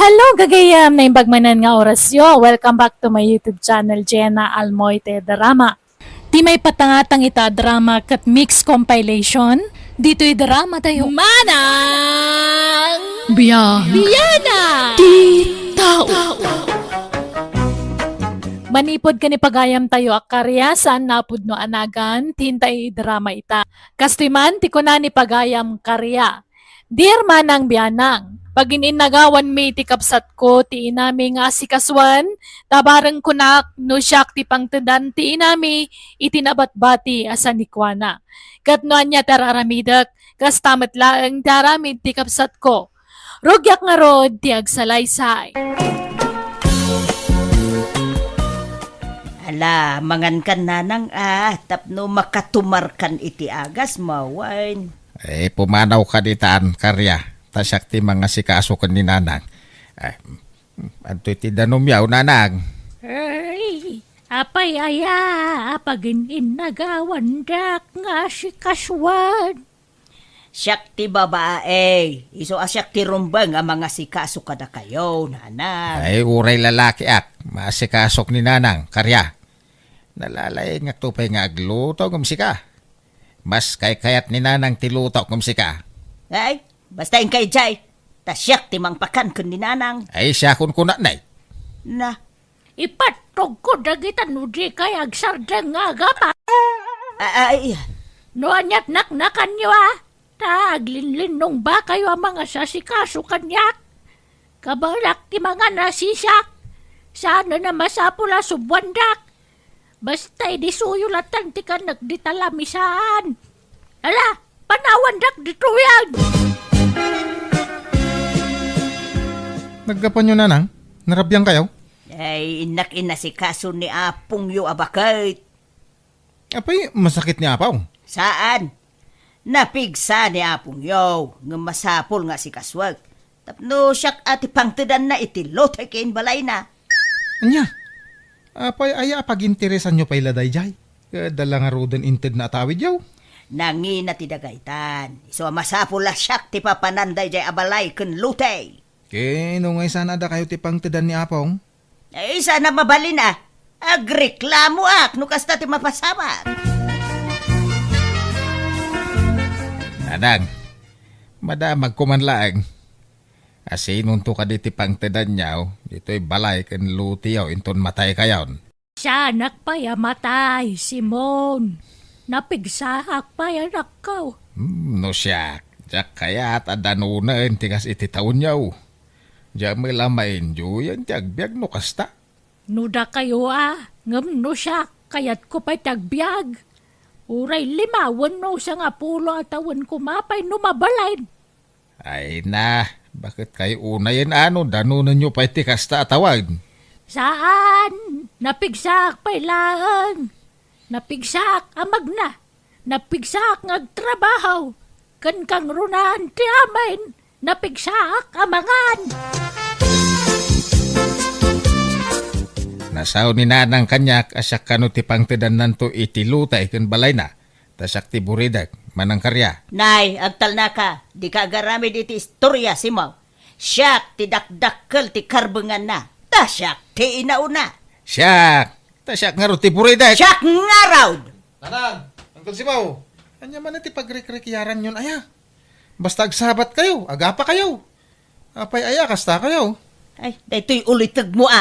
Hello, gagayam na imbagmanan nga orasyo. Welcome back to my YouTube channel, Jenna Almoite Drama. Di may patangatang ita drama kat mix compilation. Dito'y drama tayo. Manang! Biyana! Di tao! Manipod ka ni pagayam tayo akarya saan napud no anagan, tintay drama ita. Kastiman, ti ko na ni pagayam karya. Dear Manang Biyanang, pag ininagawan mi ti kapsat ko, ti inami nga si kaswan, tabarang kunak no siyak ti pangtendan ti inami, itinabat-bati asa ni Kwana. Katnoan niya tararamidak, kas tamat laeng taramid ti kapsat ko. Rugyak nga rod ti agsalaysay. Ala, mangan kan nanang tapno makatumarkan iti agas mawain. Pumanaw ka ditaan, karya. Tasyak ti mga sikaso ka ni nanang. Anto'y ti danumyaw, nanang. Ay, apay aya, apagin inagawan dak nga si kaswan. Siyak ti babae. Iso asyak ti rumbang ang mga sikaso kada kayo, nanang. Uray lalaki masikasok ni nanang, karya. Nalalay nga tupay nga agluto kumsika. Mas kayat ni nanang tilutok kumsika. Ay, basta yung kay Jay. Tasyak ti mangpakan kun ni nanang. Siya kun kunanay. Na, Ipatog ko dagitan no di kay agsardang nga gapa. ay, No anyat naknakan nyo Taglinlin nung ba kayo ang mga sasikaso kanyak? Kabalak ti mga nasisak. Sana na masapula subwandak. Basta idisuyulatan ti ka nagditalamisaan. Ala, panawan dak dito yan. Naggapan nyo nanang? Narabyan kayo? ay inak inasikaso ni Apong yu abakait. Apay, masakit ni apaw. Saan? Napigsa ni Apong yu. Nga masapol nga si kaswag. Tapno siyak ati pangtedan na itilotay kain balay na. Anya? Apay, paginteresan nyo pa'y laday jay. Dala nga rodan inted na atawid yaw. Nangina ti dagaytan. So masapol la siyak ti papananday jay abalay kun lutay. Nung ngay sana da kayo tipang tedan ni apong. Ay sana mabalin agreklamo no kasta ti mapasama. Nanang, madamag kumanlaang. Asin to ka diti pangtedan niyaw, dito'y balay kan lutiyaw, inton matay kayon. Siya nakpayamatay, Simon. Napigsahak pa yan akaw. No siya, jak kaya at adanunan tigas iti taon niyaw. Diyan may lamain yan, tiyagbiag no kasta. Nuda kayo ngam no siya, kayat ko pa'y tagbiag. Uray limawan no sa nga pulo at awan kumapay no mabalain. Ay na, bakit kayo una yan danunan nyo pa'y tikasta atawag. Saan? Napigsak pa'y lang. Napigsak amag na. Napigsak ngagtrabaho. Kan kang runan ti amain. Napigsak amangan. Nasaw ni nanang kanyak asyak kano ti pangtedan nanto itilutay kan balay na. Tasak ti buridag, manang karya. Nay, agtal na ka. Di ka agaramid iti istorya si mo. Siyak ti dakdakkel ti karbengan na. Tasyak ti inauna. Siyak! Tasyak nga ro ti buridag. Siyak nga raw. Nanang, Uncle Simaw, anya man ti pagrekrekyaran yun aya. Basta agsabat kayo, agapa kayo. Apay aya, kasta kayo. Ay, daytoy ulitag mo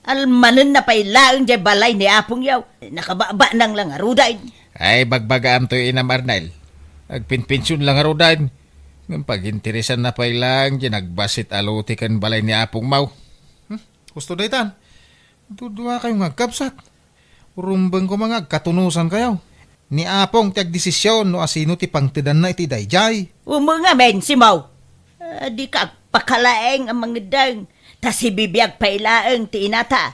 Almanen na pa'y laang jay balay ni Apong yaw. Nakababa nang lang aruday. Ay, bagbagaan to inam Arnel. Agpinpinsyon lang arudan. Ng pag-interesan na pa'y lang, dyan nagbasit aluti kan balay ni Apong Mau. Gusto daytan. Dudua kayong agkapsat. Urumbang ko mga katunusan kayo. Ni Apong tiag-desisyon no asino ti pangtidan na iti dayjay. Umunga men si Mau. Di ka pakalaeng ang mga dang. Tas ibibiyag pa ilaang ti inata.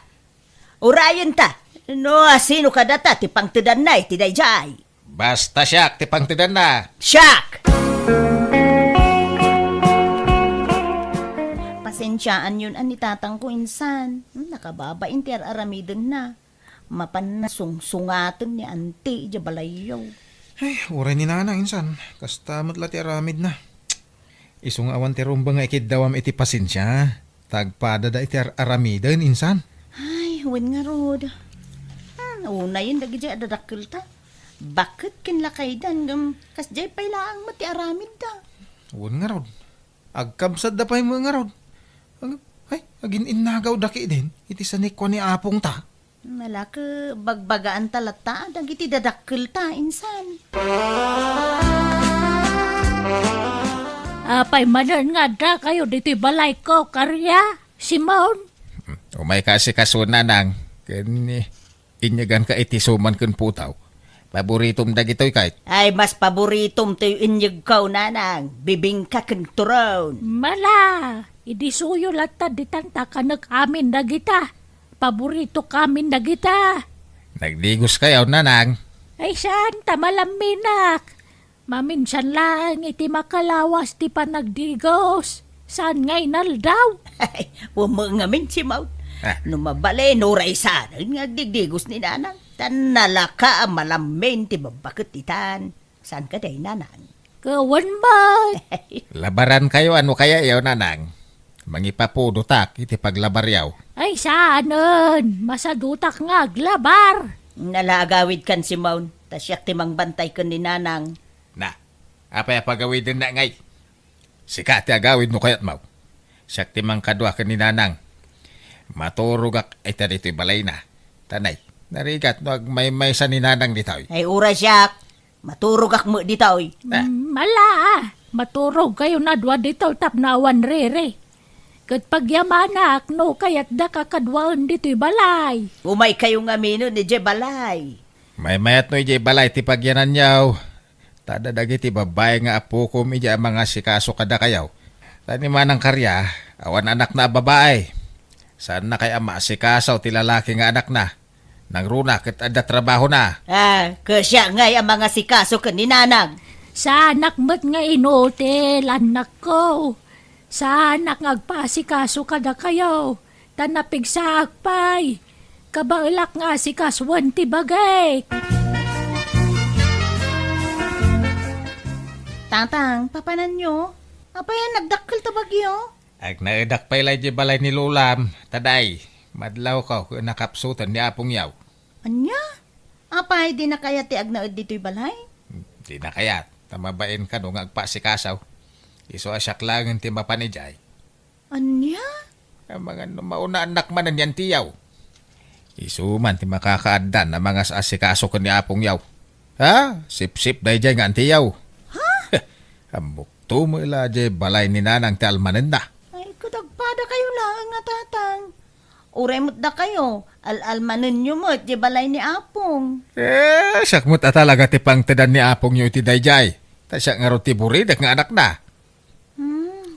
Urayan ta. No asino ka data ti pangtidan na iti dayjay. Basta siyak ti pangtidan na. Siyak! Pasensyaan yun ni tatang ko insan. Nakababain ti aramidon na. Mapanasungsungaton ni auntie jabalayaw. Ay, uray ni nanang insan. Kasta matla ti aramid na. Isong awan ti rumba nga ikid dawam iti pasensya. Tagpada da iti aramiden insan. Ay, huwin nga rod. Una yun, dagi dyan adadakil ta. Bakit kinlakaydan gam kasjay pa ilaang mati aramid ta? Uwan nga rod. Agkabsad da pa'y mga rod. Ay, agin innagaw daki din. Iti sanikwa ni apong ta. Malaka bagbagaan talata, dagi ti dadakil ta, insan. Apay manan nga da kayo dito'y balay ko, Karya, Simon. Umay kasi kasuna nang. Inyagan ka iti suman kun putaw. Paboritom dagitoy kahit. Ay, mas paboritom to yung inyag kaw, nanang. Bibingka kang turon. Mala, idisuyo lata ditanta ka nag-amin na kita. Paborito kamin na kita. Nagdigos kayaw nanang. Ay saan, tamalaminak. Maminsan lang iti makalawas ti panagdigos. Saan ngay naldaw? Ay, wumangamin si Maut. Numabali, nuray sana. Ngagdigdigos ni nanang. Tanalaka ang malamin ti babakit itan. Saan ka day, nanang? Kawan ba? Labaran kayo ano kaya yaw nanang. Mangipapudutak iti paglabaryaw. Ay saanan, masadutak nga aglabar. Nalagawid kan si Maun. Tasyak timang bantay ka ni nanang. Na, apay pagawid din na ngay. Sika ti agawid mo kayat mau. Siyak timang kadwa ka ni nanang. Maturugak ay tarito'y balay na. Tanay, narigat no may sa ni nanang ditaw. Ay, ura siyak. Maturog mo ditaw. Mala, maturog kayo na dwa dito tapnawan rere. Kat pagyamanak no kayat da kakadwaan dito'y balay. Umay kayo nga mino ni Jebalay. May mayat no ijay balay ti pagyanan yaw. Tada dagiti babae nga apo ko ija mga sikaso kada kayaw. Tani manang karya, awan anak na babae. Saan na kay ama sikasaw ti lalaki nga anak na. Nang runa ket adda trabaho na. Kasya nga ang mga sikaso ka ni nanang. Sa anak mo't nga inotel, anak ko. Sa anak ngagpasikaso kada kayo. Tanapig sa akpay. Kabailak nga si kaswan ti bagay. Tantang, papanan nyo? Apayan, nagdakkel ta bagyo? Ag naidak pa ilay di balay ni Lulam. Taday, madlaw ka kung nakapsutan ni apong yaw. Anya? Apay, di na kaya ti agnaod dito'y balay? Di na kaya, tamabain ka nung agpasikasaw. Iso asyak lang ti mapanijay. Anya? Ang mga mauna anak man yan tiyaw. Isuman ti makakaadan na mga asikaso ko ni apong yaw. Ha? Sip-sip dahi dyan nga ang tiyaw. Ha? Ambok mo ila dyan balay ni nanang ti almanen na. Ay, kudagpada kayo lang nga tatang. Uremot na kayo. Al-almanin nyo mo at balay ni Apong. Sakmut at talaga ti pangtadan ni apong yaw ti dayjay. Tasya nga ro ti buridak nga anak na.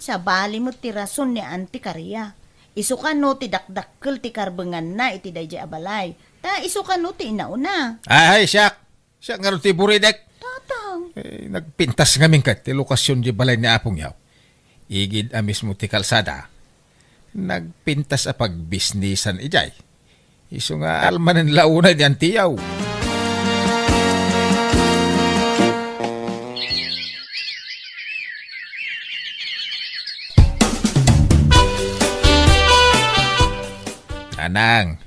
Sa bali mo ti rason ni Auntie Karya. Isukan no ti dakdakkel ti karbengan na iti dayjay abalay. Ta isukan no ti inauna. Ay, siyak. Siyak nga ro ti buridak. Tatang. Nagpintas nga mingkat ti lokasyon di balay ni apong yaw. Igid amis mo ti kalsada. Nagpintas a pagbisnisan ijay. Iso nga almanan launa diyan tiyaw. Anang,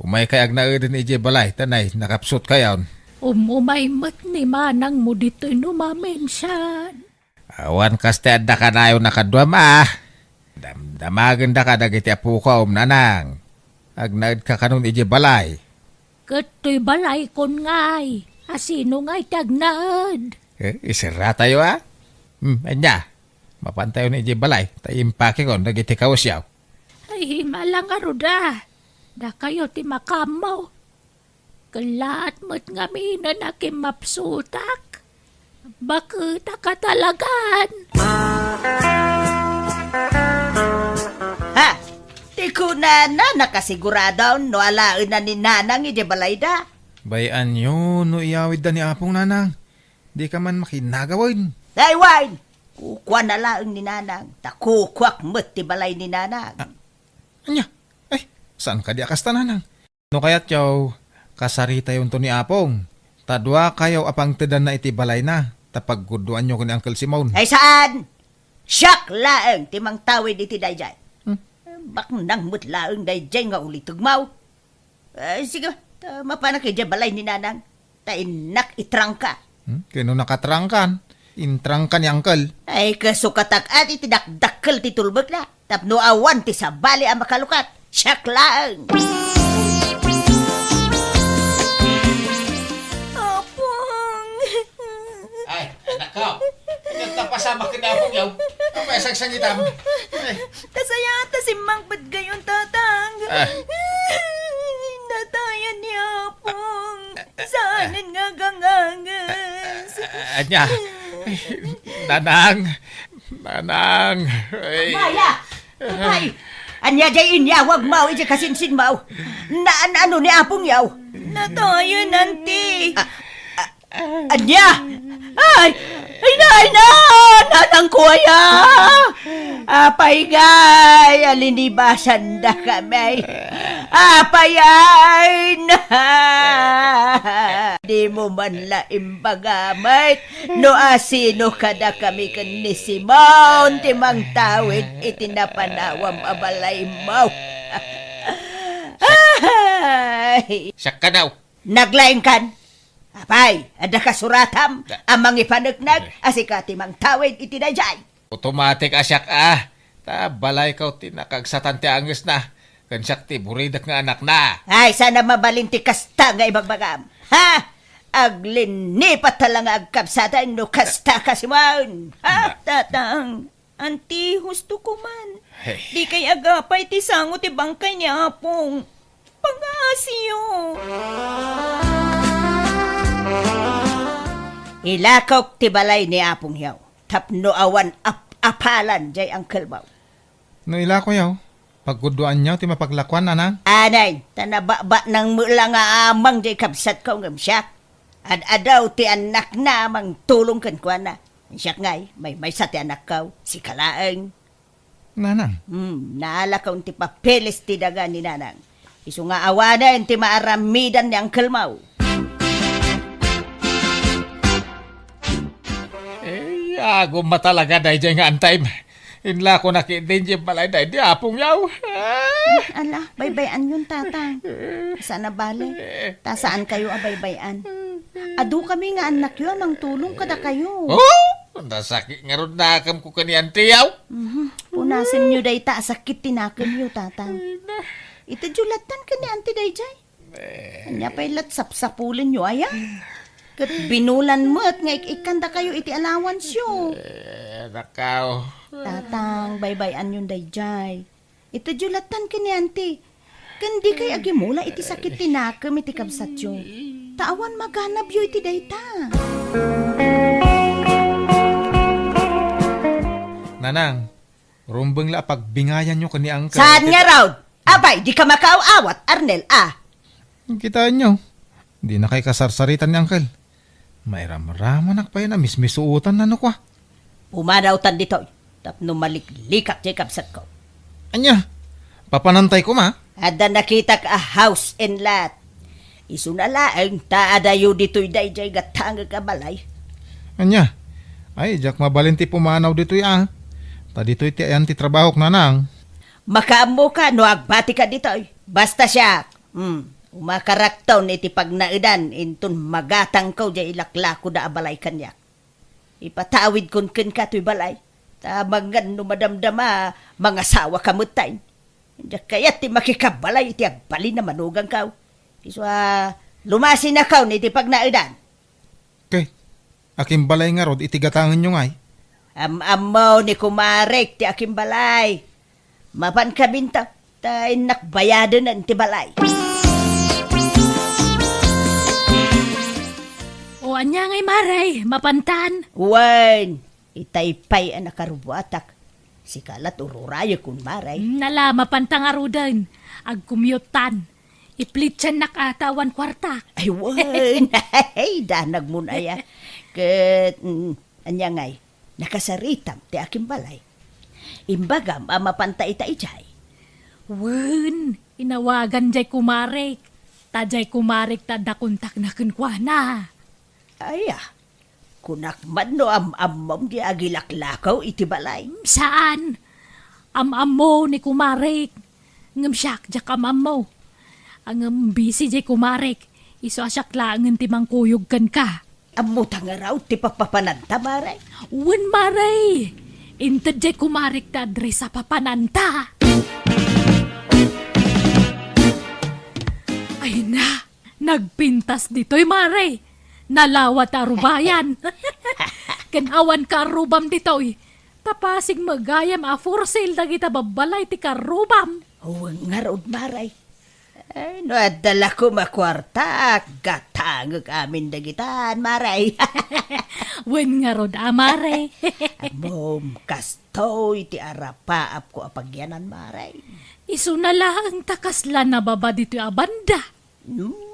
umay kay agnaudin ijay balay, tanay, nakapsot kayaw. Umumay ni manang mo dito'y numamensan. Awan kaste adda ka na yung nakadwa ma. Damdamagan da ka dagiti apo ka nanang. Agnaud ka kanun ijay balay. Kato'y balay kon ngay. Asino ngay tagnaad. Isira tayo anya. Mapantayo na ijay balay. Tayo impake ko dagiti kawasyaw. Ay, malang aruda. Da kayo ti makamaw. Kalat mo't nga mina na kimapsutak. Bakit ka talagan? Ha? Ti kunana nakasigurado no alaen na ni nanang iti balay da. Bayan nyo, no iyawid da ni apong nanang. Di ka man makinagawin. Ay, wine! Kukwa na laeng ni nanang. Takukwak mo't ti balay ni nanang. Anya? Ay, saan ka di akas nanang? No kaya't yaw, kasarita yun to ni apong. Tadwa kayaw apang tedan na iti balay na. Tapagguduan nyo ko ni Uncle Simon. Ay, saan? Siyak laeng timang tawid iti dayjay. Bak nang mutlaang dayjay nga uli tugmaw. Sige, mapana kay dyan balay ni nanang. Ta inak itrangka. Kano nakatrangkan? Intrangkan ni Uncle. Ay kasukatak at itidakdakkel ti tulbek na. Tapno awan ti sabali ang makalukat. Siyak lang. Apong. Ay, anak ko. Nagtapasama ka na akong yaw. Ang masang sangitam. Tasaya ta si Mang Bad gayon tatang. Natayan ni Apong. Saanan nga gangangas. Anya. Nanang. Ay. Maya! Ay! Anya jay inya, wag mau, ija kasinsin mau. Ano ni Apong yaw? Natayan, nanti. Anya! Ay! Ay na! Nanang kuya! Apay gay! Alinibasan na kami. Apay ay na! Di mo man laim bagamay. No asino kada kami kan ni Simon. Timang tawid itinapanawam abalay mo. Ay! Siya ka daw. Naglaing kan. Apay, ada kasuratam, amang ipanagnak, asikati mang tawid itinajay. Automatic asyak balay ka tinakagsatan ti angis na. Kansak ti buridak nga anak na. Ay, sana mabalinti kasta nga ibagbagam. Ha? Aglini pa talang agkapsatan no kasta kasiman. Ha? Tatang, anti husto ko man. Hey. Di kay agapay ti sango ti bangkay ni Apong. Pag-aasiyo. Ilakaw ti balay ni Apong yaw. Tapno awan apalan jay ang kalbaw. No ila ko yaw. Pagkuduan niyo ti mapaglakwan anang. Anay, tanababa ng mula nga amang jay kapsat ko ngam siya. Ad-adaw ti anak na amang tulong kan kwa na. Siya ngay, may sa ti anak kaw, si Kalaeng. Nanang. Naala kaw ti papeles ti daga ni nanang. Isu nga awanan ti maaramidan ni ang kalmaw. Agom matalaga dahi dyan nga antime. Inla ko nakidin dyan balay dahi di Apong yaw. Ala, baybayan yun, tatang. Sana bale. Ta saan kayo abaybayan? Adu kami nga anak yun, amang tulong kada kayo. Oh! Nasakit nga ron nakam ko kaniyan ti yaw. Punasin nyo day ta, sakit tinakan nyo, tatang. Ito julatan ka ni Auntie Dayjay. Kanya pa ilat sapsapulin nyo, aya? Kat binulan mo at nga ikanda kayo iti allowance yo. Nakaw. Tatang, baybayan yun Dayjay. Ito julatan ka ni Auntie. Kandi kay agimula iti sakit tinakam iti kabsat yo. Taawan maganap yo iti dayta. Nanang, rumbeng la pagbingayan nyo kani Uncle. Saan nga raw? Abay, di ka makaaawat, Arnel, Kitaan nyo. Di na kay kasarsaritan ni Uncle. May ramaraman pa yan na mismisuutan na no kwa. Umadaw tan dito. Tapno maliklikak jay kapsat ko. Anya, papanantay ko ma. Ada nakita ka a house and lot. Isunalaang taadayo dito'y dayjay gatanga ka balay. Anya, ay, jak mabalinti pumanaw dito ya. Ta dito iti ayan ti trabaho nanang. Makaamo ka, no agbati ka dito'y. Basta siya. Umakaraktaw ni ti pagnaidan intun magatang ko jay ilaklako da abalay kanyak. Ipatawid kun ken ka to'y balay. Tabangan no madamdama mga sawa kamutay. Hindi kaya ti makikabalay iti agbali na manugang ka. Iswa lumasin na ka ni ti pagnaidan. Okay, aking balay nga rod itigatangan nyo ngay. Amaw ni kumarek ti aking balay. Mapan ka binta. Tay nakbayadan ng ti balay. O anya ngay maray, mapantan. Wan, itaypay ang nakarubuatak. Si kalat ururaya kun maray. Nala, mapantang arudan. Agkumyutan. Iplitsan nakatawan kwarta. Ay, wan. Ay, danag mo na ya. Kat, anya ngay, nakasaritam ti aking balay. Imbagam, mapanta ita-ijay. Wen, inawagan jay kumarik. Tajay kumarik tadakuntak na kunkwana. Ay, kunakman no amam di agilaklakaw iti balay. Saan? Am-amo ni kumarik. Ngam siyak, jak am-am mo. Ang busy jay kumarik. Iso asyak laangan timang kuyog kan ka. Amuta nga raw, ti papapananta, maray. Wen maray. Inted jay kumarik ta adre sa papananta. Ay na, nagpintas dito'y maray. Nalawat arubayan. Kanawan ka arubam dito'y. Tapasig magayam a for sale dagita babalay ti karubam. Huwag nga raw, maray. Ay, no, adala ko makwarta. Gatangag amin dagitan, maray. Wen nga rod amare. Mom, kastoy, ti arapaap ko apagyanan, maray. Isu na lang takasla na baba dito abanda.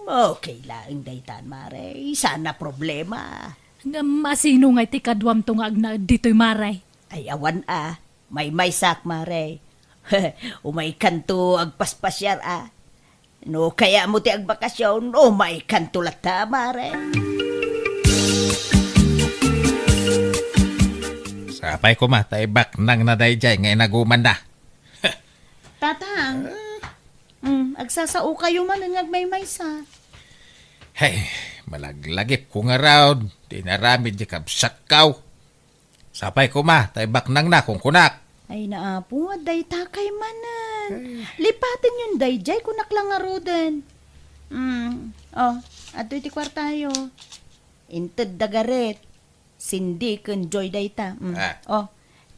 Okay lang, daytan, maray. Sana problema. Nga masino nga ti kadwam tungag na dito'y maray. Ay, awan may sak, maray. Umay kanto agpaspasyar, No, kaya mo ti agbakasyon, may kanto lata, maray. Sapay ko ma, taibak nang nadayjay ngay naguman na. Tatang, agsasao kayo man ang agmay sa. Hey, malaglagip ko nga raw, di naramid di kabsakaw. Sapay ko ma, taibak nang na kung kunak. Ay naapo, day takay manan. Lipatin yung dayjay kunak lang nga roden. Ato iti kwartayo. Inted dagaret. Sindi kun joy dayta.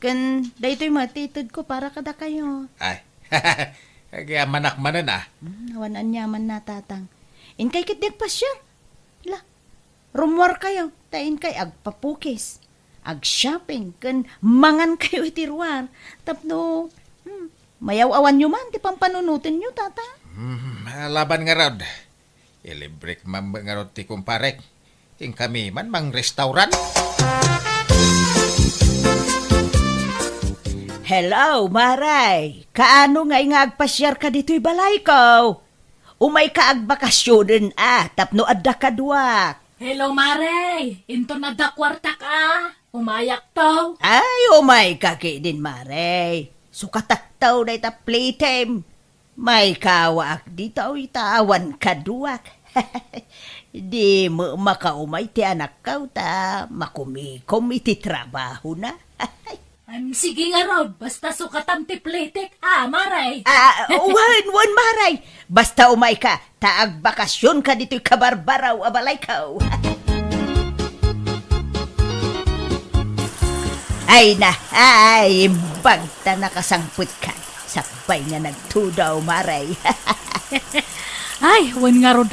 Kun daytoy matitid ko para kada kayo. Ay, kaya manak manan Nawanan yaman na tatang. Inkay kitdig pa siya. La, rumor kayo. Tain kay agpapukis. Ag-shopping. Kun mangan kayo itiruar. Tapno, mayaw-awan nyo man. Di pampanunutin nyo, tata. Laban nga raw. Ilibrik man nga raw ti kumparek. Ting kami man mang restaurant. Hello, Maray. Kaano nga agpasyar ka dito'y balay ko? Umay ka agbakasyonen tapno adda kadwak. Hello maray, into na da kwarta ka. Umayak to. Ay, umay kaki din, Maray. Sukataktaw na ita playtime. May kawaak dito itawan kadwak. Di mo makaumay ti anak kaw ta makumikom iti trabaho na. Sige nga Rod, basta sukatan ti plitik, maray. Wan, Maray. Basta umay ka, taag bakasyon ka dito'y kabarbaraw abalay kaw. Ay, bagta nakasangput ka. Sabay nga nagtudaw, Maray. Ay, wan nga Rod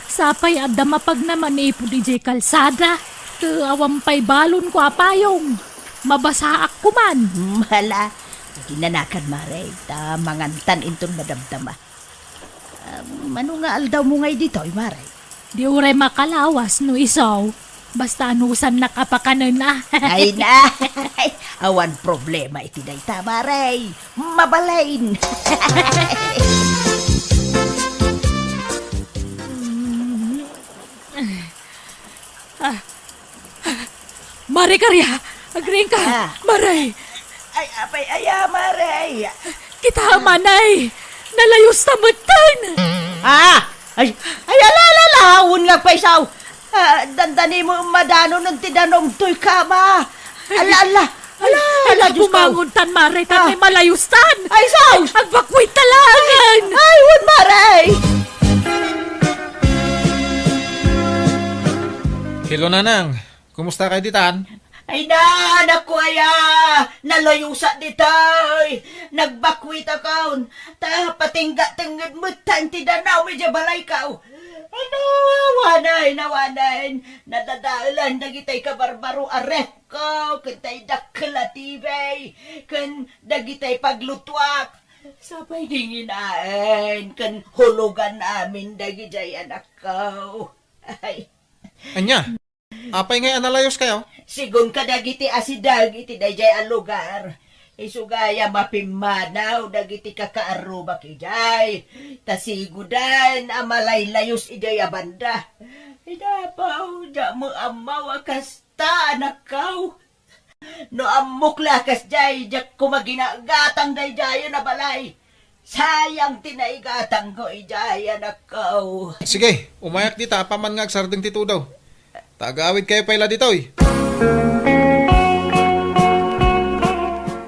Sapay adda mapag naman ipo di jay kalsada. Awampay balon ko apayong. Mabasa ako man. Hala, ginanakan, Maray. Ta mangantan intong madamdama. Ano nga aldaw mo ngay dito, Maray? Di uray makalawas no isaw. Basta anusan nakapakanan na. Ay na, awan problema iti dayta, Maray. Mabalain. Maray Karya, agring ka. Maray, Ay, apay, Maray. kita manay. Nalayos na mutan. Ay, alalahawon nga pa isaw. Dandani mo madano ng tidanong tuy kama. Ala, Diyos ko. Bumanguntan, Maray, tanay malayustan. Ay, saw! Agbakwit talangan. Ay, wun, Maray! Hello nanang, kumusta kayo ditan? Ay na, anak ko nalayusa ditay. Nagbakwit akaon. Ta patingga-tinggad mo tanti danaw medyo balay kao. Ano, nawanay. Nadadaalan na kitay kabarbaro aref ko. Kantay dakla tibay. Kan dagitay paglutwak. Sabay dinginain. Kan hulugan namin dagitay anak ko. Ay. Anya, apay ngay analayos kayo? Sigun ka dagiti asidag iti dayjay ang lugar. Isugaya mapimanaw dagiti kakaaruba kijay. Tasigudan amalay layos ijay abanda. Idapaw, da mo amaw akasta anak kaw. No amok lakas jay, jak kumaginagatang day jaya na balay. Sayang tinaigatang ko ijaya na kau. Sige, umayak dita, paman nga sarding tito daw. Tagaawid kayo paila dito eh.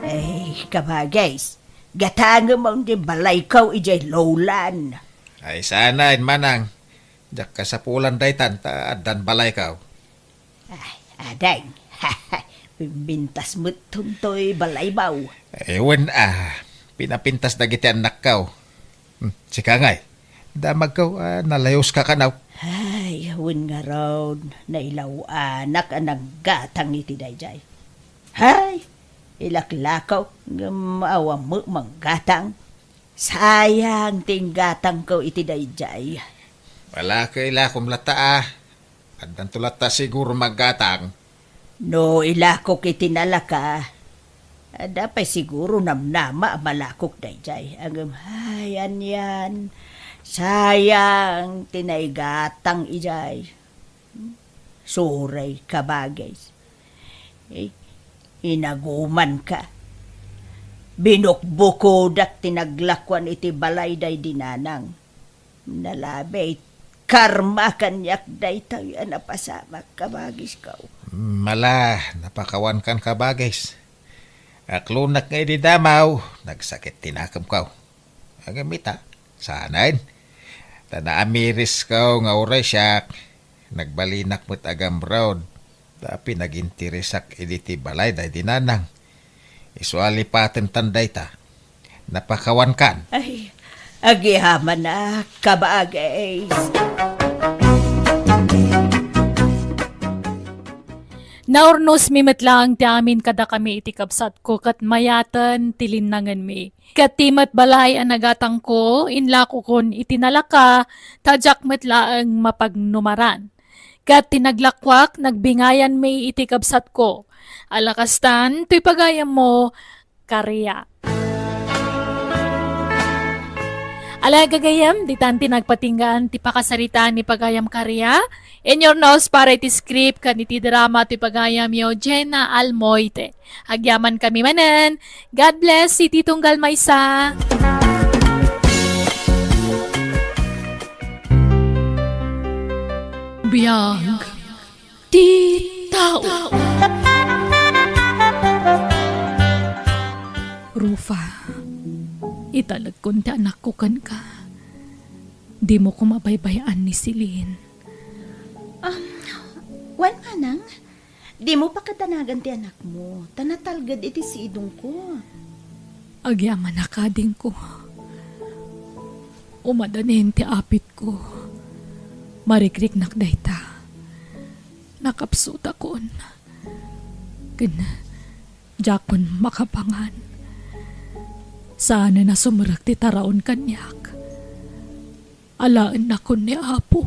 Ay, kabagays. Gatanga mong di balay kau ijay lowlan. Ay sana, manang. Jak ka sa pulan daytan, dan balay ka. Ay, adang. Bintas mo tuntoy balay baw. Ewan pinapintas na giti anak ka. Sika ngay, damag ka, nalayos ka kanaw. Ay, hun nga raw, nailaw anak anang gatang iti dayjay. Hay, ilaklakaw, maawa mo mang gatang. Sayang ting gatang ko iti dayjay. Wala ka ila kumlata Adan tulata siguro maggatang. No ilakok iti nalaka. Dapay siguro namnama malakok dayjay. Agam, hayan yan. Sayang tinaygatang ijay. Suray kabagay. Inaguman ka. Binukbukodak tinaglakwan iti balay day dinanang. Nalabay karma kanyak day tayo napasamak kabagis ka. Mala, napakawan kan ka bagais. Aklunak nga damaw, nagsakit tinakam ka. Agamita, sanain. Tanaamiris ka nga oray siyak. Nagbalinak mo't agam brown. Tapi nagintirisak editi balay day dinanang. Isuali paten tanday ta. Napakawan kan. Ay, agihaman na kabagay. Naurnos mi metlang ti amin kada kami iti kabsat ko kat mayatan tilinangan mi. Kat timat balay ang nagatang ko, inlako kon itinalaka, tadyak metlaang mapagnumaran. Kat tinaglakwak, nagbingayan mi iti kabsat ko. Alakastan, tuy pagayam mo, karya. Alagagayam, di tanti nagpatinggaan ti pakasaritaan ni Pagayam Karya. In your nose para iti script kan iti drama ti Pagayam yo Jenna Almoite. Agyaman kami manen. God bless si Titunggal Maysa. Biyag ti tao. Rufa. Italag ko ti anak ko kan ka. Di mo ko mabaybayaan ni Celine. Wan manang, di mo pa katanagan ti anak mo. Tanatalgad iti si idong ko. Agyaman na kading ko. Umadanin ti apit ko. Marikrik nakdayta. Nakapsut akon. Jakon makapangan. Sana na sumurak ti taraon kanyak. Alaan na kon ni Apo.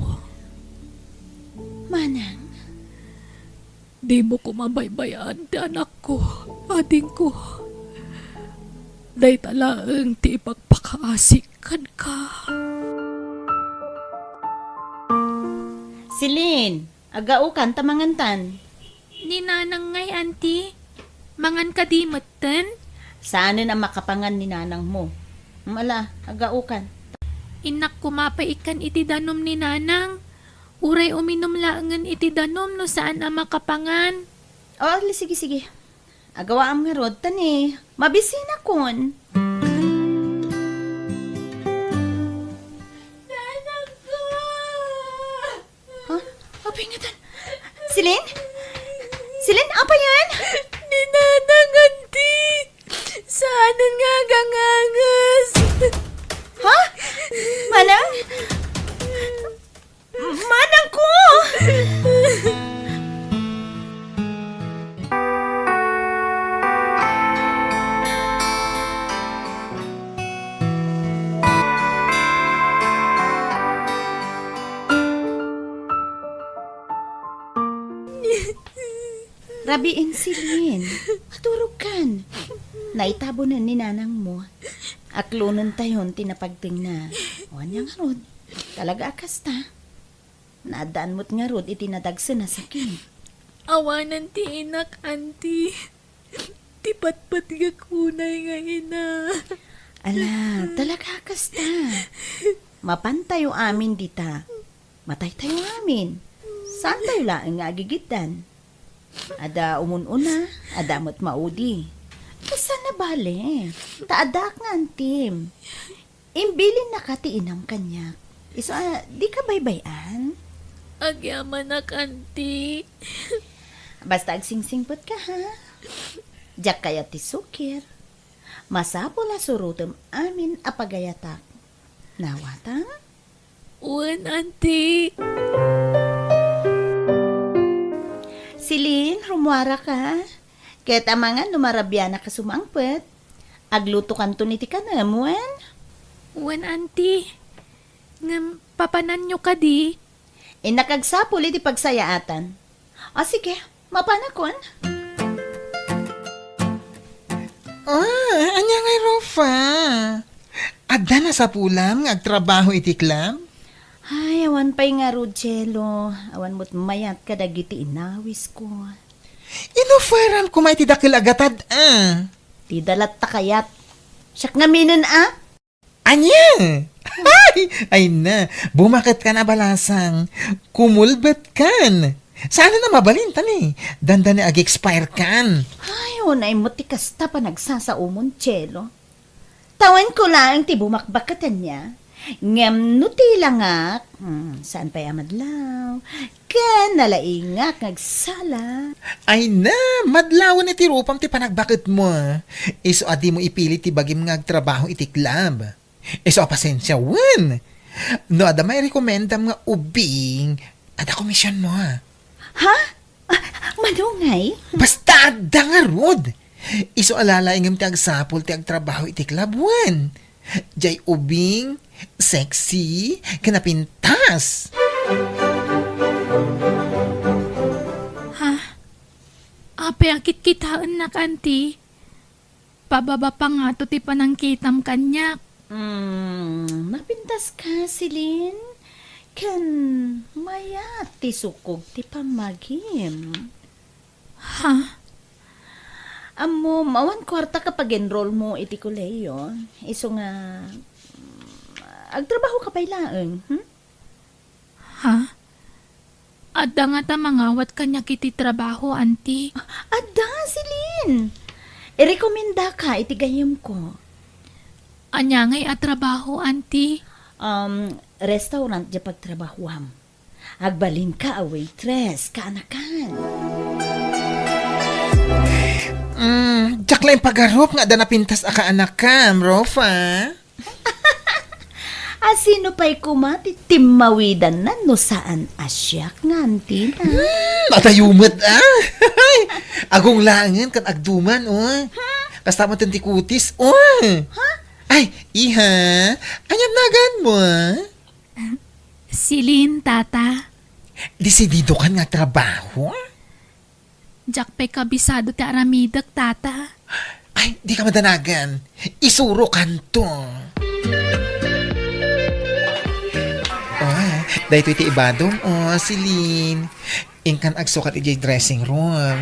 Manang, Di mo ko mabaybayaan ti anak ko, ading ko. Day talaang ti ipagpakaasikan ka. Silin, agaukan tamangantan. Ninanang ngay, auntie. Mangan ka di matan? Sana na makapangan ni nanang mo. Mala, agaukan. Inak kumapaikan iti danom ni nanang. Uray uminom laangan iti danom no saan ang makapangan. Oh, sige. Agawa am nga rod tani. Mabisina kon. Nanang ko! Huh? Apingatan. Silin? Silin, apa yan? Ninanang, auntie! Saanan nga gangangas? Ha? Manang? Manang ko! Rabiin silin. Maturog kan. Naitabo na ni nanang mo. Aklunan tayon tinapagting na. Oan yang rod. Talaga akas ta. Nadaan mo't nga rod itinadagsa na sakin. Awanan ti inak, auntie. Tipat-pat nga kunay nga ina. Ala, talaga kasta. Mapantay yung amin dita. Matay tayo amin. Saan tayo lang nga agigitan? Ada umununa, ada mo't maudi. Kasa na bale? Taadak nga ang team. Imbilin na katiinam kanya. Iso, di ka baybayan? Agyaman na kanti. Basta agsingsingpot ka ha. Diyak kaya ti sukir. Masapo la surutem amin apagayatak. Nawata? Uwan, auntie. Silin, rumwara ka. Kaya tamangan lumarabya na ka sumangpet. Agluto kanto ni ti kanamuan. Uwan, auntie. Ngam, papanan nyo ka di. Inakagsapol iti pagsayaatan. O sige, mapanakon. Anya ngay Rofa. Adda na sa pulam, agtrabaho iti club. Ay, awan pa'y nga Rudzelo. Awan mo't mayat ka dagiti inawis ko. Inuferan ko may tidakil agatad, Ti dalat takayat. Siyak nga minin Anya! Ay na, bumakit ka na balasang. Kumulbet kan. Sana na mabalintan Danda ni ag-expire kan. Ay, unay mo ti kasta pa nagsasaumon, Chelo. Tawan ko lang ti bumakbakatan niya. Ngem nuti langak. Saan pa'y amadlaw? Kan nalaingak nagsala. Ay na, madlawan iti rupam ti panagbakit mo. Iso adi mo ipilit ti bagim nga agtrabaho iti club. Iso pasensya wen. No ada may rekomendam nga ubing. Ada komisyon mo Ha? Manungay? Basta ada nga rod. Iso alala ingam ti agsapol ti agtrabaho iti club wen. Jay ubing, sexy, kanapintas. Ape akit kitaan na kanti. Pababa pa nga to ti panangkitam kanyak. Mapintas ka, Silin. Kan mayat ti sukog ti pamagim. Ha? Amo, mawan kwarta kapag enroll mo iti koleyo. Iso nga, agtrabaho ka pa ilaang. Ha? Adda nga ta mangawat kanya kiti trabaho, auntie. Ada, Silin. Irekomenda ka iti gayam ko. Anya ngay at trabaho, auntie. Restaurant di pagtrabahuam. Agbalin ka a waitress, kaanakan. Diyak lang pag-arop nga da napintas aka anakam, Rofa. Sino pa'y kumati timawidan na no saan asyak nga antina. Matayumat Agong langan kan agduman, Kasta mo tantikutis, Ay, iha, anyam nagan mo, Silin, tata. Desidido kan nga trabaho? Jak pa'y kabisado ti aramidak, tata. Ay, di ka madanagan. Isuro kanto. Dahito iti ibadong, Silin. Ingkan agsukat iti dressing room.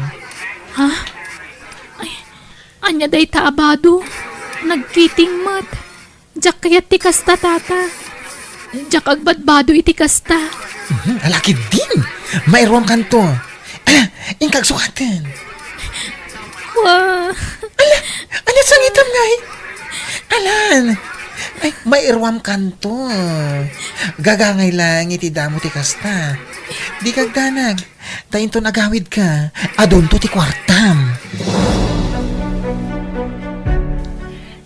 Ha? Ay, anya day taabado. Nagkiting mat. Jak kayat ti kasta, tata. Jak agbadbado iti kasta. Alaki din. Mayroon kanto. Ingkag sukatan. Wah. Alat sangitam nga Alan. Ay, mayroon kanto. Gagangay lang iti damo ti kasta. Di kag danag. Tayin to nagawid ka. Adon to ti kwartam.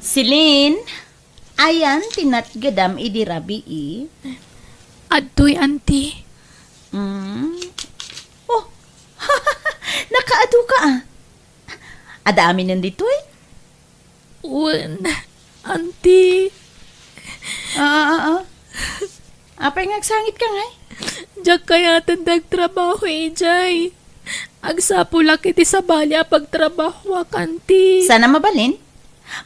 Silin, ayan tinatgadam idirabi Adtoy, auntie. Oh, nakaado ka Adami nandito Uwan, auntie. Apay ngagsangit ka nga Jak kaya tandag trabaho, Jay. Agsapulak iti sa balya pagtrabaho, auntie. Sana mabalin?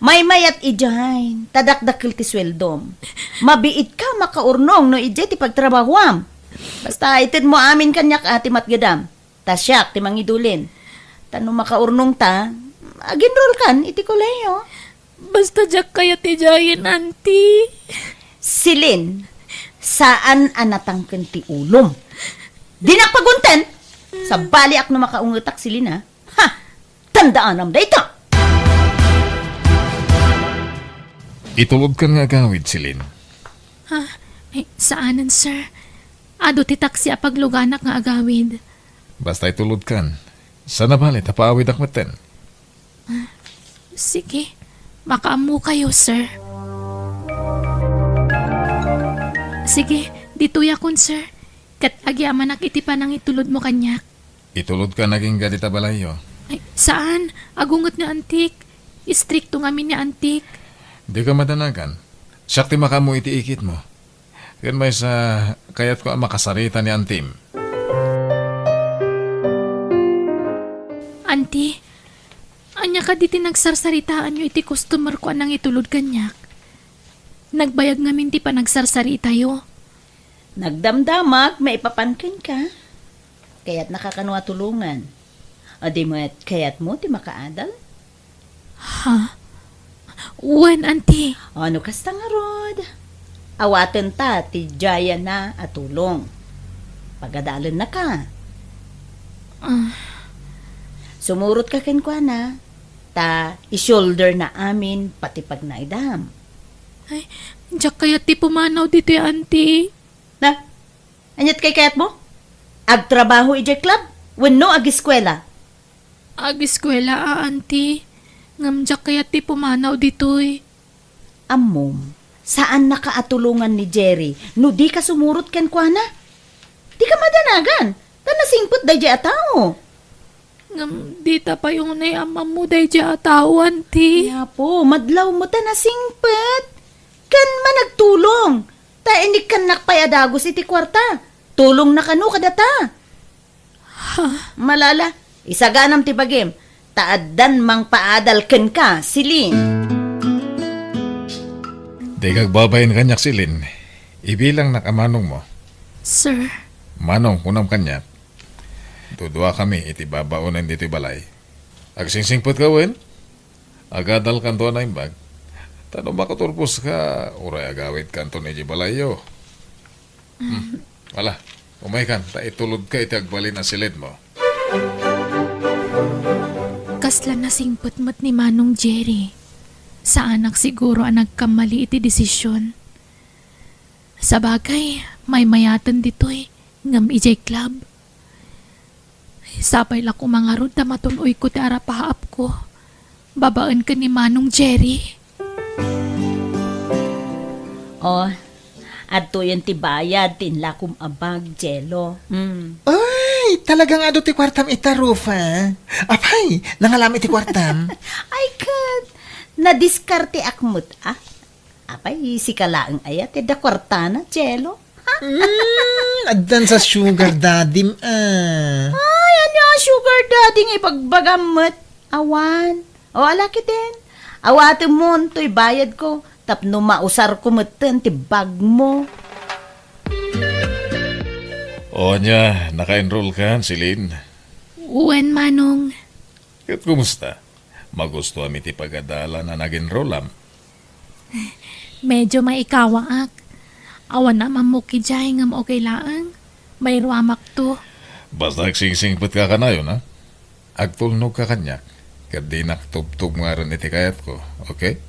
May mayat ijahin, tadakdakil ti sweldom. Mabiit ka makaurnong no ijay ti pagtrabahuam. Basta itin mo amin kanyak ati matgadam. Tasyak ti mangidulin. Tano makaurnong ta, Aginroll kan, iti koleyo. Basta jak kaya ti Jayan, auntie. Silin, saan anatangken ti ulom? Di nakpagunten! Sa baliak na makaungutak silin ha. Ha! Tandaan am dayta! Itulod kan nga gawid, Silin. Ay, saanan, sir? Ado ti taksi apagluganak nga agawid. Basta itulod kan. Sana bali, tapaawid akmeten. Sige, makaamu kayo, sir. Sige, dituya kon, sir. Kat agyaman ak iti panang itulod mo kanyak. Itulod ka naging gadita balayo. Ay, saan? Agungot nga antik. Istrikto nga min nga antik. Di ka madanagan. Sakti makamu iti ikit mo. Yan may sa kayat ko ang makasarita ni Antim. Auntie, anya ka diti nagsarsaritaan nyo iti customer ko anang itulod kanyak. Nagbayag nga min ti pa nagsarsarita yo. Nagdamdamak, maipapankin ka. Kaya't nakakanwa tulungan. O di mo kaya't mo ti makaadal? Ha? Wen, auntie. Ano kasta nga rod? Awaten ta ti Jaya na at tulong. Pagadalan na ka. Sumurot ka kenkwa na. Ta i-shoulder na amin pati pag naidam. Ay, diyak kaya ti pumanaw dito auntie. Na? Anyat kay kayat mo? Agtrabaho ijay club? Wenno ag-eskwela? Ag-eskwela auntie. Ngamjak kaya ti pumanaw ditoy. Amom, saan nakaatulungan ni Jerry no di ka sumurot ken kwa na? Di ka madanagan. Tanasingpot da di atao. Ngam, dita pa yung nay amam mo day dya tao, auntie. Kaya po, madlaw mo tanasingpot. Kan managtulong. Ta inik kan nakpayadagos iti kwarta. Tulong na kanu kadata. Malala, isaganam ti bagim. Taaddan mang paadal ken ka, Silin. Di kagbabayin kanyak, Silin. Ibilang nakamanong mo. Sir, Manong, kunam kanyak. Tudua kami, iti babaunan dito balay. Agsingsingpot ka, wen? Agadal kanto na imbag. Tanong makaturpos ka, uray agawit kanto na balayo. Wala, umay kan, ta itulod ka iti agbalin na silid mo. kasla na singpot-mot ni Manong Jerry. Sa anak siguro ang nagkamali iti desisyon. Sa bagay, may mayatan dito'y ngam ijay club. Sapay la ko mga rod na matuloy ko ti arapahaap ko. Babaan ka ni Manong Jerry. Oh, adto yan ti bayad, tinlakom abag, Jello. Ay, talagang ado ti kwartam itarufa. Apay, nangalam iti kwartam. Ay, kad, nadiskarte akmut, ah. Apay, si kalaang ayat, da kwartana, Jello. Agdan sa sugar daddy, Ay, ano, sugar daddy nga ipagbagamot. Awan. O, alaki din. Awatin mo, to'y bayad ko. Tapno mausar ko matan, ti bag mo. O niya, naka-enroll ka, Silin. Uwen, Manong. At kumusta? Magusto kami ti pagadala na nag-enrollam. Medyo maikawaak. Awan na mamuki jay ngam okay laang. May ruamak to. Basta agsingsingpot ka ka na yun, ha? Agtulnog ka kanyak. Kadi naktubtog nga rin iti kayat ko, okay?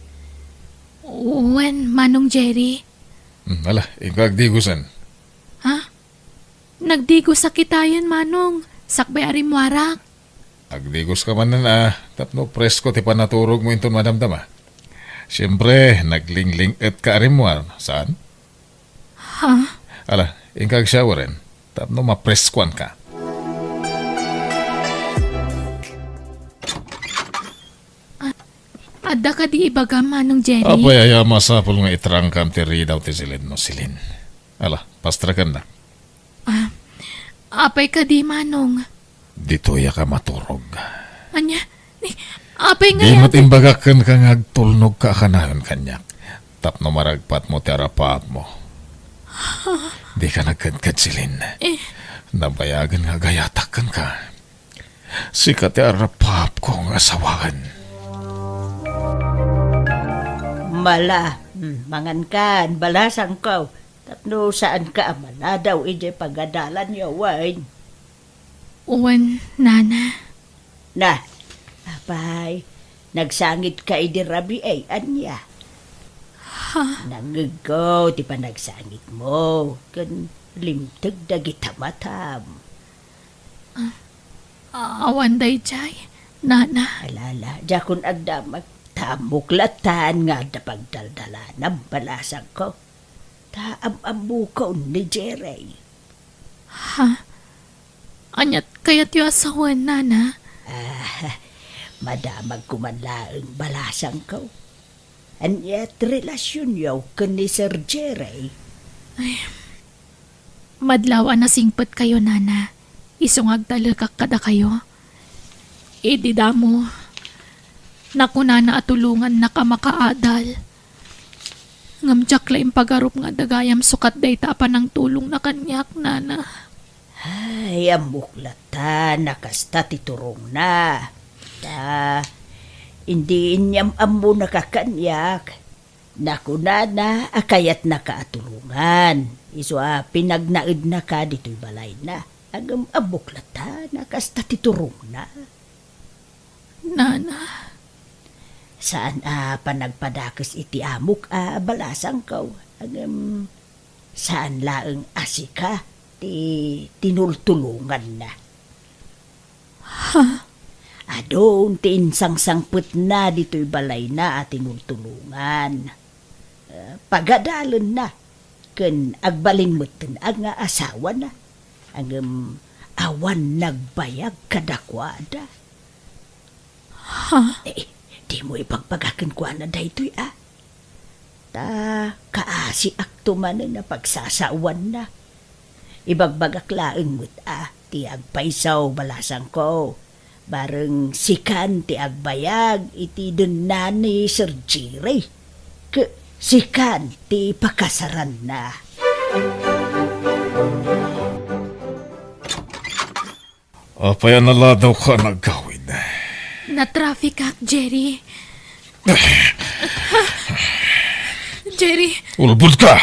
Uwen, Manong Jerry. Ala, ikaw agdigusan. Ha? Nagdigo sa kitayan, Manong. Sakbay arimwarak. Agdigos ka man na, tapno presko ti panaturog mo inton madamdama. Siyempre, naglingling et ka arimwar. Saan? Ha? Ala, ingkag showerin. Tapno mapreskuan ka. Adda ka di ibaga, Manong Jerry. Apay aya masapul nga itrangkam ti ridaw ti silid no silin. Ala, pastrakan na. Apay ka di, Manong. Dito ya ka maturog. Anya? Apay nga Di yan. matimbagakan ka nga agtulnog ka kanayon kanyak. Tapno maragpat mo ti arapap mo. Di ka nagkadkad silin. Nabayagan nga gayatakan ka. Sikat ti arapap ko nga asawagan. mala. Mangan kan, balasang ko. Tapno saan ka amala daw ije pagadalan niyo, wine. Uwan, nana. Na, apay, nagsangit ka idirabi ay anya. Nangigaw, di pa nagsangit mo. Kan limtag dagita matam. Awan day jay, nana. Alala, jakon agdamag tamuklatan nga da pagdaldala ng balasang ko. Taam-amu ko ni Jerry. Anyat kayat yu asawan, nana. Madamag kumanlaang balasang ko. Anyat relasyon yaw ka ni Sir Jerry. Madlaw na singpet kayo, nana. Isungag talakak kada kayo. Di damo. Nakuna na atulungan na ka makaadal. Ngamjak laing pagarup nga dagayam sukat day pa ng tulong na kanyak, nana. Ay, amuklatan, nakasta titurong na. Hindi inyam amu nakakanyak. Nakuna na, akayat nakaatulungan. Iswa, pinagnaid na ka dito'y balay na. Agam amuklatan, nakasta titurong na. Nana. Saan panagpadakes iti amuk balasang ko. Agam, saan laeng asika tinultulungan na. Adon ti insangsangpet na dito'y balay na at tinultulungan. Pagadalan na. Ken agbalinmutin ang asawa na. Ang awan nagbayag kadakwada. Di mo ipagpagakin kwa na daytoy kaasi akto man na pagsasawan na. Ibagbagak laeng mo't ti agpaisaw balasang ko. Bareng sikan ti agbayag iti dun na ni Sir Jerry. Sikan ti pakasaran na. Apay naladaw ka nagawin. Na-traffic ak, Jerry. Jerry, Ulbud ka!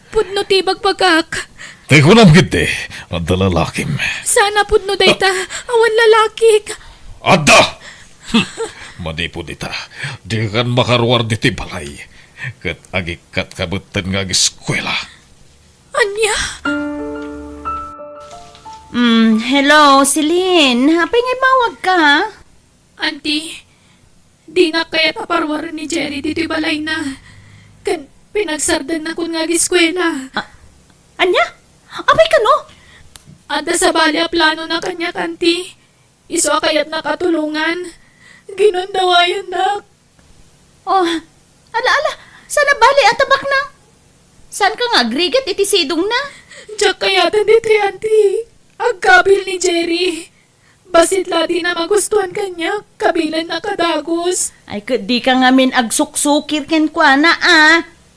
pudno tibag pagak. Tay ko nam giti, ang dalalakim. Sana pudno dayta, awan lalaki. Adda! Madipo dita, di kan makaruar diti balay. Kat agikat kabutan nga eskwela. Anya? Hello, Celine. Hapay ngay mawag ka, ha? Auntie, di nga kaya paparwaran ni Jerry dito'y balay na. Kan pinagsardan na kun nga giskwela. Anya? Apay ka, no? Ada sa bali a plano na kanya, auntie. Iso kayat nakatulungan. Ginundawayan na. Oh, ala, sana bali atabak na. San ka nga, grigat iti sidong na? Diyak kayatan dito, auntie. Agkabil ni Jerry. Basit ladi na magustuhan kanya, kabilan na kadagos. Ay, di ka nga min agsuksukir ken kwa na,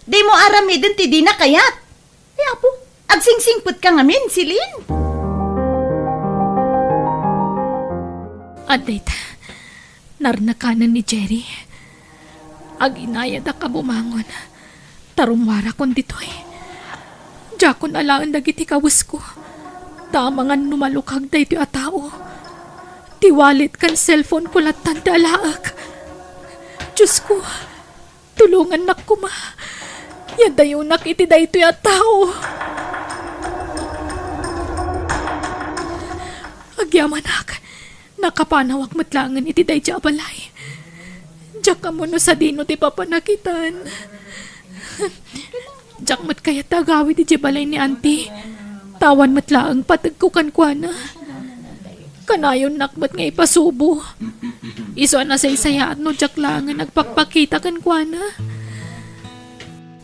Di mo aramidin ti di na kayat. Ay, apo, agsingsingput ka nga min, Celine. At data, narnakanan ni Jerry. Aginayad ka bumangon. Tarumwara kon ditoy. Jakon alaan dagiti kawas ko. Tamangan numalukag da ito a tao. Tiwalit kan cellphone ko latan da alaak. Diyos ko, tulungan na kuma. Yadayo nakiti da ito a tao. Agyamanak, nakapanawak matlangan iti da iti abalay. Diyak ka mo no sa dino ti papanakitan. Diyak mat kaya tagawid iti balay ni auntie. Tawan matlaang patagkukan kwa na. Kanayon nakbat nga ipasubo. Iso na sa isayaan no diyak lang nga nagpakpakita kan kwa na.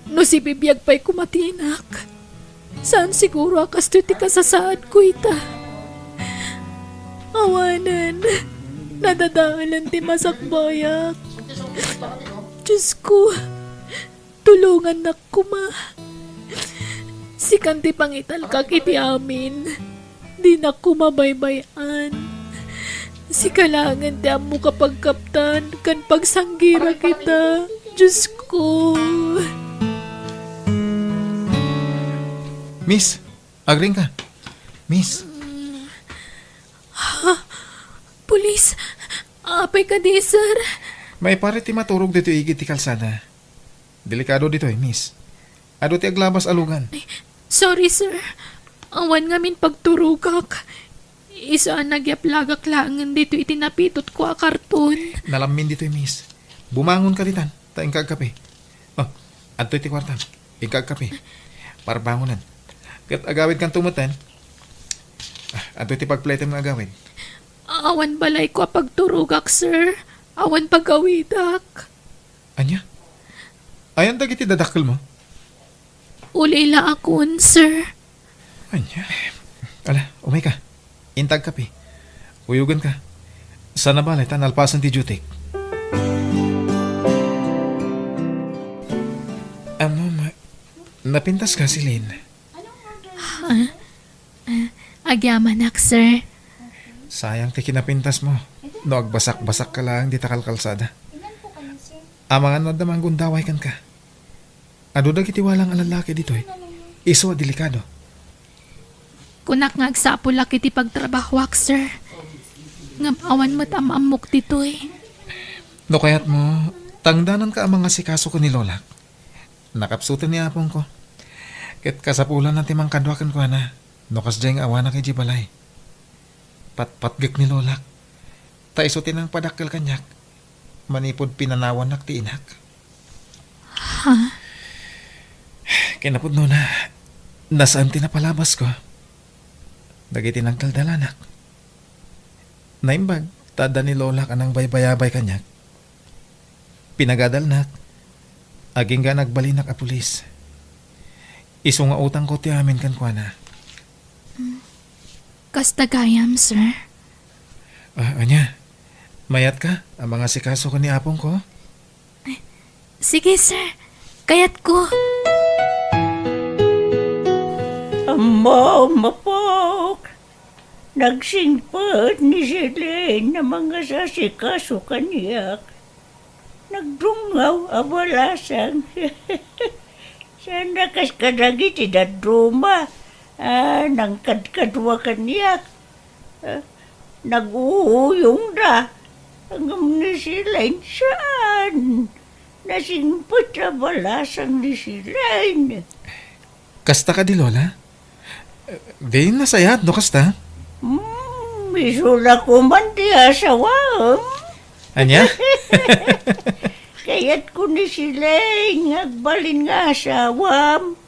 No si bibiyag pa'y kumatinak. Saan siguro akas ti kasasaad ko ita? Awanan. Nadadaalan ti masakbayak. Diyos ko, tulungan na kuma. Si kanti pangital kak iti amin. Di na kumabaybayan. Si kalangan ti amo kapag kaptan kan pagsanggira kita. Diyos ko. ako. Miss, agring ka. Miss, Pulis, apay ka di, sir. may pare ti maturog dito igit ti kalsada. Delikado dito miss. Ado ti aglabas alugan. Sorry, sir. Awan nga min pagturugak. Isa nagyaplagak langan dito itinapitot ko a karton. Nalamin dito miss. Bumangon ka ditan. Ta ingkag kape. Oh, adto ti kwarta. Ingkag kape. Para bangonan. Kat agawid kang tumutan. Adto ti pagpletem nga agawid. Awan balay ko a pagturugak, sir. Awan pagawidak. Anya? Ayan dagiti dadakkel mo. Ulila akon, sir. Anya? Ala, umay ka. Intag kape. Uyugan ka. Sana balay tan alpasan ti jutik. Napintas ka si Lynn. Agyamanak, sir. Sayang ti kinapintas mo. No, agbasak-basak ka lang di takal kalsada. Amangan mo damang gundaway kan ka. Ado dagiti walang alalaki dito Iso delikado. Kunak nga agsapula kiti pagtrabahwak, sir. Ngamawan mo tamamok dito No kayat mo, tangdanan ka ang mga sikaso ko ni Lola. Nakapsutan ni apong ko. Ket kasapulan natin mang kadwakan ko na. No kasdyay nga awana kay Jibalay. Patpatgak ni Lola. Ta isutin ang padakkel kanyak. Manipod pinanawan nak ti inak. Ha? Kinapod no na, nasaan tinapalabas ko? Dagiti nagdaldalanak. Naimbag, tada ni Lola ka ng baybayabay kanyak. Pinagadalnak, aging ga nagbalinak a pulis. Iso nga utang ko ti amin kan kwa na. Kastagayam, sir. Anya, mayat ka? Ang mga sikaso ko ni apong ko? Sige, sir. Kayat ko. Mapok! Nagsingpad ni Silene na mga sasikaso kaniyak. Nagdungaw abalasang. Sana kas kadagi ti dadruma. Nang kadkadwa kaniyak. Nag-uuyong na. Hanggang ni Silene saan? Nasingpad abalasang ni Silene. Kasta ka di Lola? Di nasayat, no kasta? Misula ko man di asawam. Anya? Kaya't ko ni sila ngagbalin nga asawam.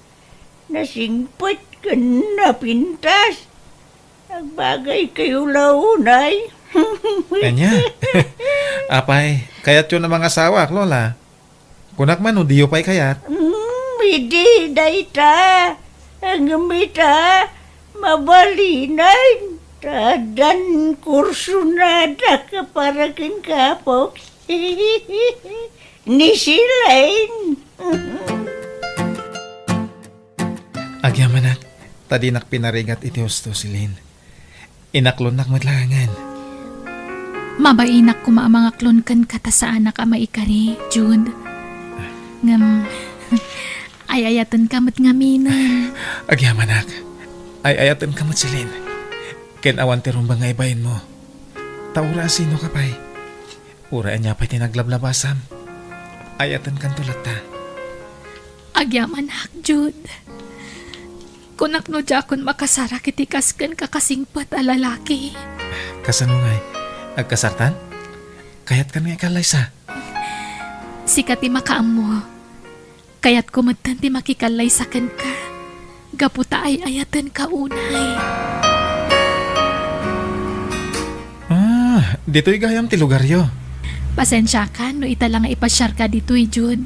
Nasingpot ka na pintas. Nagbagay kayo launay. Anya? Apay, kayat yun ang mga sawak, Lola. Kunak man, diyo pa'y kayat. Hindi, dayta. Ang mita, mabalinay. Tadan kurso na ka para kin kapok. Ni Silain. Agyamanat, tadinak pinarigat iti husto si Lynn. Inaklon nak madlangan. Mabainak ko mga klon kan kata sa anak ka maikari, Jude. Ngam, ayayatan kamot ngaminan. Agyamanak, ay ayatan ka si Lynn. Ken awan ti rumbang nga ibayin mo. Taura sino ka pa'y. Uraan niya pa'y tinaglablabasam. Ayatan kan tulad ta. Agyamanak, Jude. Kunak no jakon makasara kiti kasken kakasingpat a lalaki. Kasano nga'y? Agkasartan? Kayat kan nga kalaysa. Sikat ti makaam mo. Kayat kumatan ti makikalay sa kan ka. Gaputa ay ayatan ka unay. Dito'y gayam ti lugaryo. Pasensya ka no ita lang ipasyar ka dito'y Jude.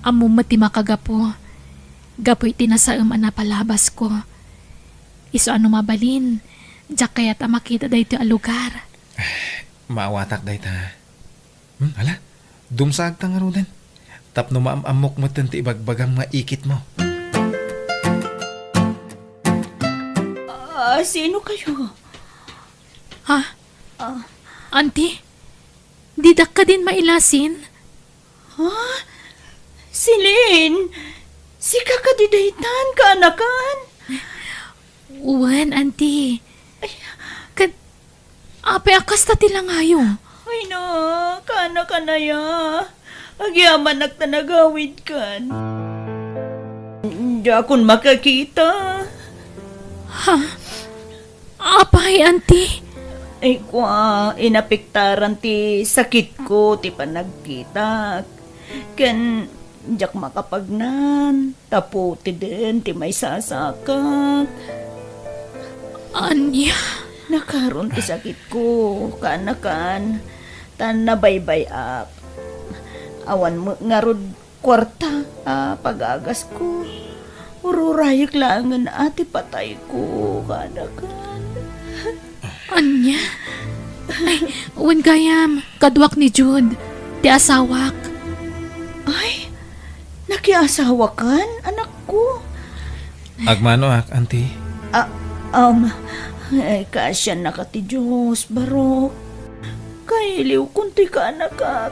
Amo mati makagapo. Gapoy tinasaam palabas ko. Iso ano mabalin. Diyak kaya ta makita dito ang lugar. Maawatak day ta. Hala, dumsag ta nga rodan. Tapno maamamok mo ti ibagbagang maikit mo. Sino kayo? Ha? Auntie? Didak ka din mailasin? Ha? Silin, si kakadidaytan ka anakan. Uwan, auntie. Kan, ape akas ta tilang ayo. Ay na, kana ka na ya. Agyaman nagtanagawid kan. Di akong makakita. Apay, auntie. Ay kwa, inapiktaran ti sakit ko, ti panagkita. Kan, diyak makapagnan. Tapo ti din, ti may sasakak. Anya. Nakaroon ti sakit ko, kanakan. Tan nabaybay up. Awan mo ngarod kwarta, pag-agas ko. Ururayik langan ati patay ko, kanakan. Anya. Ay, uwan gayam. Kadwak ni Jude. Ti asawak. Ay, nakiasawa kan, anak ko. Agmano auntie. Kasya na ka ti Diyos, barok. Kailiw kunti ka anak ka.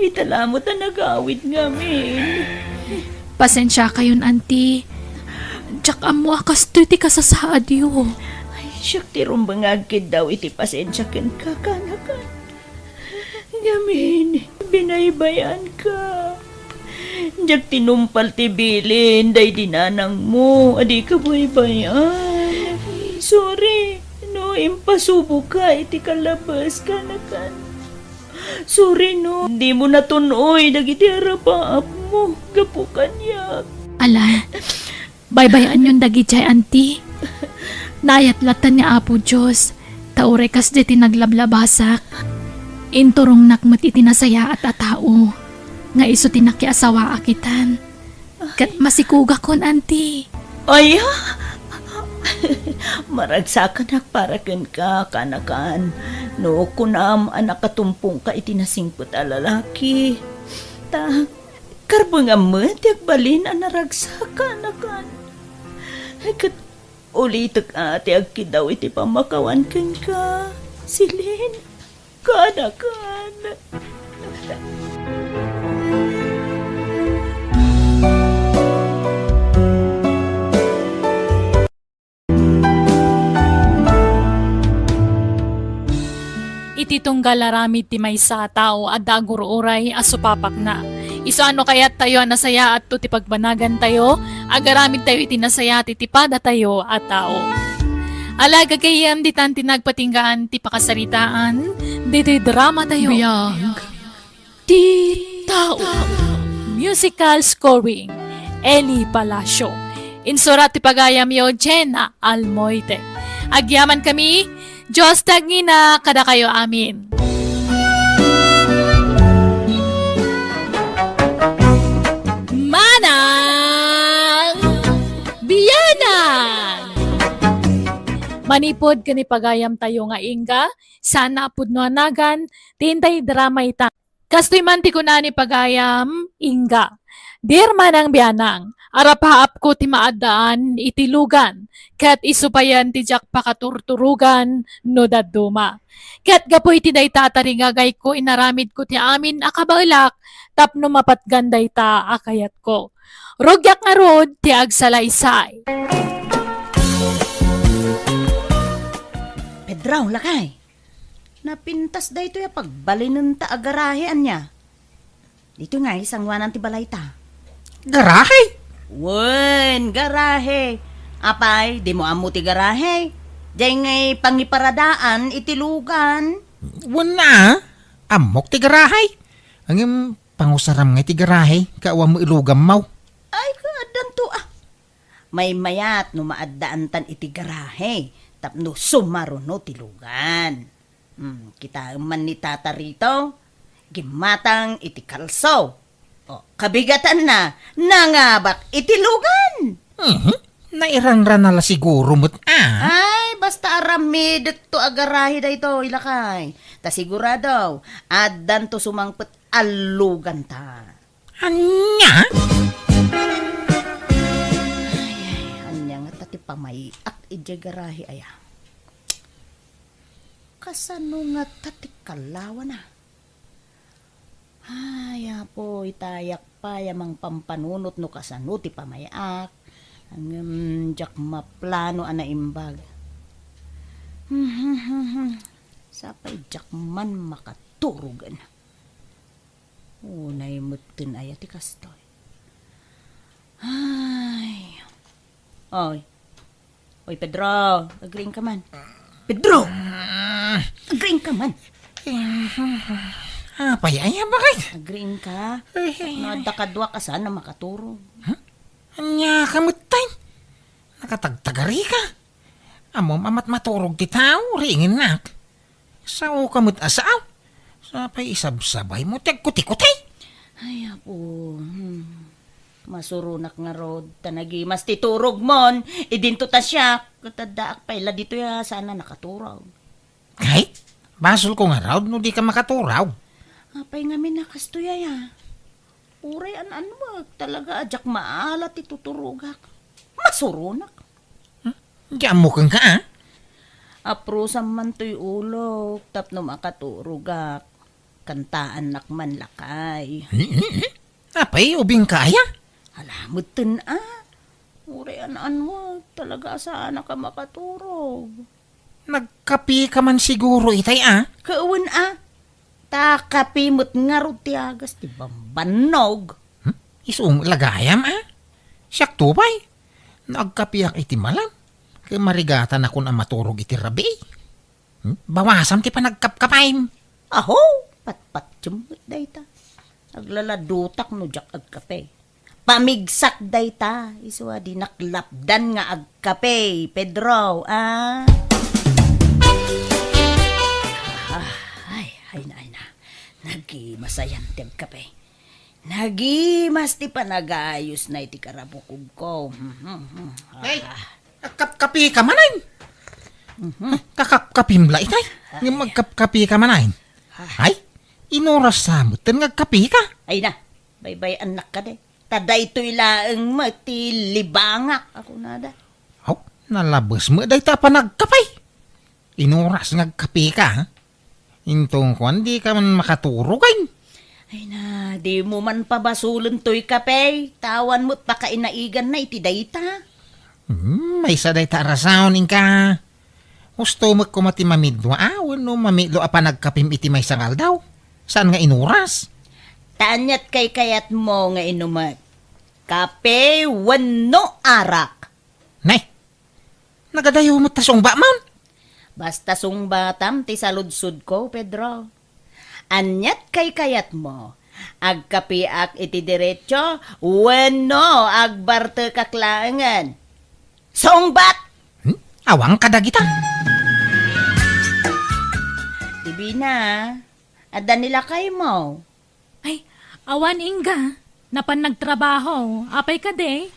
Itala mo ta nagawid ngamin. Pasensya kayon, auntie. Tsak amo akas to ti kasasaadyo. Ay, siyak ti rumbangagkid daw iti pasensya ken kakanakan. Ngamin, binaybayan ka. Diyak tinumpal ti bilin, day dinanang mo, adi ka baybayan. Sorry, no, impasubo ka, iti kalabas ka na kan. Sorry no, di mo natunoy, dagiti arapaap mo, gapo kanyak. Ala, baybayan yung dagijay, auntie. Nayatlatan niya Apo Diyos. Taure kas di tinaglablabasa. Inturong nakmat itinasaya at atao. Nga iso tinakiasawa akitan. Kat masikuga kon, auntie. Ay, maragsakan para ken ka, kanakan. No, kunam anak katumpong ka itinasingput a lalaki. Ta, karbang amat, balin ang naragsakan, kanakan. Kat, ulitak ati agkidaw iti pamakawan ken ka. Silin, kanakan. Iti tunggal aramid ti maysa tao at dagururay asupapak na. Iso ano kayat tayo nasaya at to ti pagbanagan tayo, agaramid tayo iti nasaya ti tipada tayo at tao. Alaga kayam di tan tinagpatinggaan ti pakasaritaan, diti drama tayo. Biyag. Ti tao. Musical scoring, Eli Palacio. Insurat ti pagayam yo, Jenna Almoite. Agyaman kami, Diyos tagina kada kayo amin. Manang Biyanan! Manipod kani pagayam tayo nga inga, sana apud no anagan, tintay drama ita. Kastoy man ti kunani pagayam, inga. Dear Manang Biyanang, arapaap ko ti maadaan itilugan, kat isupayan ti jak pakaturturugan no daduma. Kat gapoy ti day tataringagay ko inaramid ko ti amin akabalak, tapno mapatganday ta akayat ko. Rogyak nga rod ti agsalaysay. Pedraw, lakay. Napintas da ito ya pagbalinan ta agarahean niya. Dito nga, isang wanan ti balay ta. Garahe? Wen, garahe. Apay, di mo amo ti garahe. Diyan ngay pangiparadaan, itilugan. Wala. Amok ti garahe. Ang pangusaram nga ti garahe, kaawa mo ilugam mau. Ay, kaadan to ah. May mayat no maaddaan tan iti garahe. Tapno sumaro no tilugan. Kita man ni tata rito. Gimatang iti kalso. O, kabigatan na, nangabak itilugan. Nairanran na la siguro mo't Ay, basta aramid to agarahi da ito, ilakay. Ta sigurado, addan to sumangpet alugan ta. Anya? Anya nga tati pamay at ija garahi aya. Kasano nga tati kalawa na. Ay, apo, itayak pa yamang pampanunot no kasano ti pamayak. Ang jak maplano ana imbag. Sapay jak man makaturugan. Unay mutin aya ti kastoy. Ay. Oy. Oy, Pedro, agring ka man. Pedro! Agring ka man. Payaya bakit? Agring ka. Nadakadwa ka sana makaturog. Anya kamutay. Nakatagtagari ka. Amo mamat maturog ti tao, ringin nak. Sao kamut asaw? Sapay isabsabay mo, tagkuti-kuti. Ay, apo. Masurunak nga rod. Tanagi, mas titurog mon. Idinto ta siya. Katadaak pa ila dito ya. Sana nakaturog. Kahit, basol ko nga raw, no di ka makaturaw. Apay nga minakastoya ya. Uray an wag. Talaga ajak maalat ituturugak. Masurunak. Diyan mo kang ka, ah? Aprusam man to'y ulog. Tapno makaturugak. Kantaan nakman lakay. Apay, ubing kaya? Alamutin Uray an wag. Talaga sana ka makaturog. Nagkapi ka man siguro itay, ah? Kaun takapimot nga ro ti agas ti bambanog. Isung lagayam, ah? Siyak tupay. Nagkapiyak iti malam. Kaya marigatan ako na maturog iti rabi. Bawasam ti pa nagkapkapaim. Aho, patpat jumot dayta. Aglaladutak no jak agkape. Pamigsak dayta. Iswa di naklapdan nga agkape, Pedro, Ay na. Nagi masayan ti agkape. Nagi mas ti panagayos na iti karabukog ko. Ay, kakapkapi ka manayin. Kakapkapimla itay. Nga magkapkapi ka manayin. Ay, inoras sa mo. Ngagkapi ka. Ay na, bye-bye anak ka de. Taday to'y laeng mati libangak. Ako nada. Oh, nalabas mo. Day ta pa nagkapay. Inoras ngagkapi ka, ha? Intong kwan, di ka man makaturugay. Ay na, di mo man pabasulon to'y kape. Tawan mo't pakainaigan na iti dayta. May sa day ta rasawin ka. Gusto mo ko mati mamidwa, no mamidlo pa nagkapim iti may sangal daw. Saan nga inuras? Tanyat kay kayat mo nga inumat. Kape, wano arak. Nay, nagadayo mo tasong ba, man? Basta sungbatam ti saludsud ko, Pedro. Anyat kay kayat mo. Agkapiak iti diretso, wano agbarte kaklaangan. Sungbat! Awang kadagita. Tibi na, ada nila kay mo. Ay, awan Inga. Napan nagtrabaho. Apay ka de.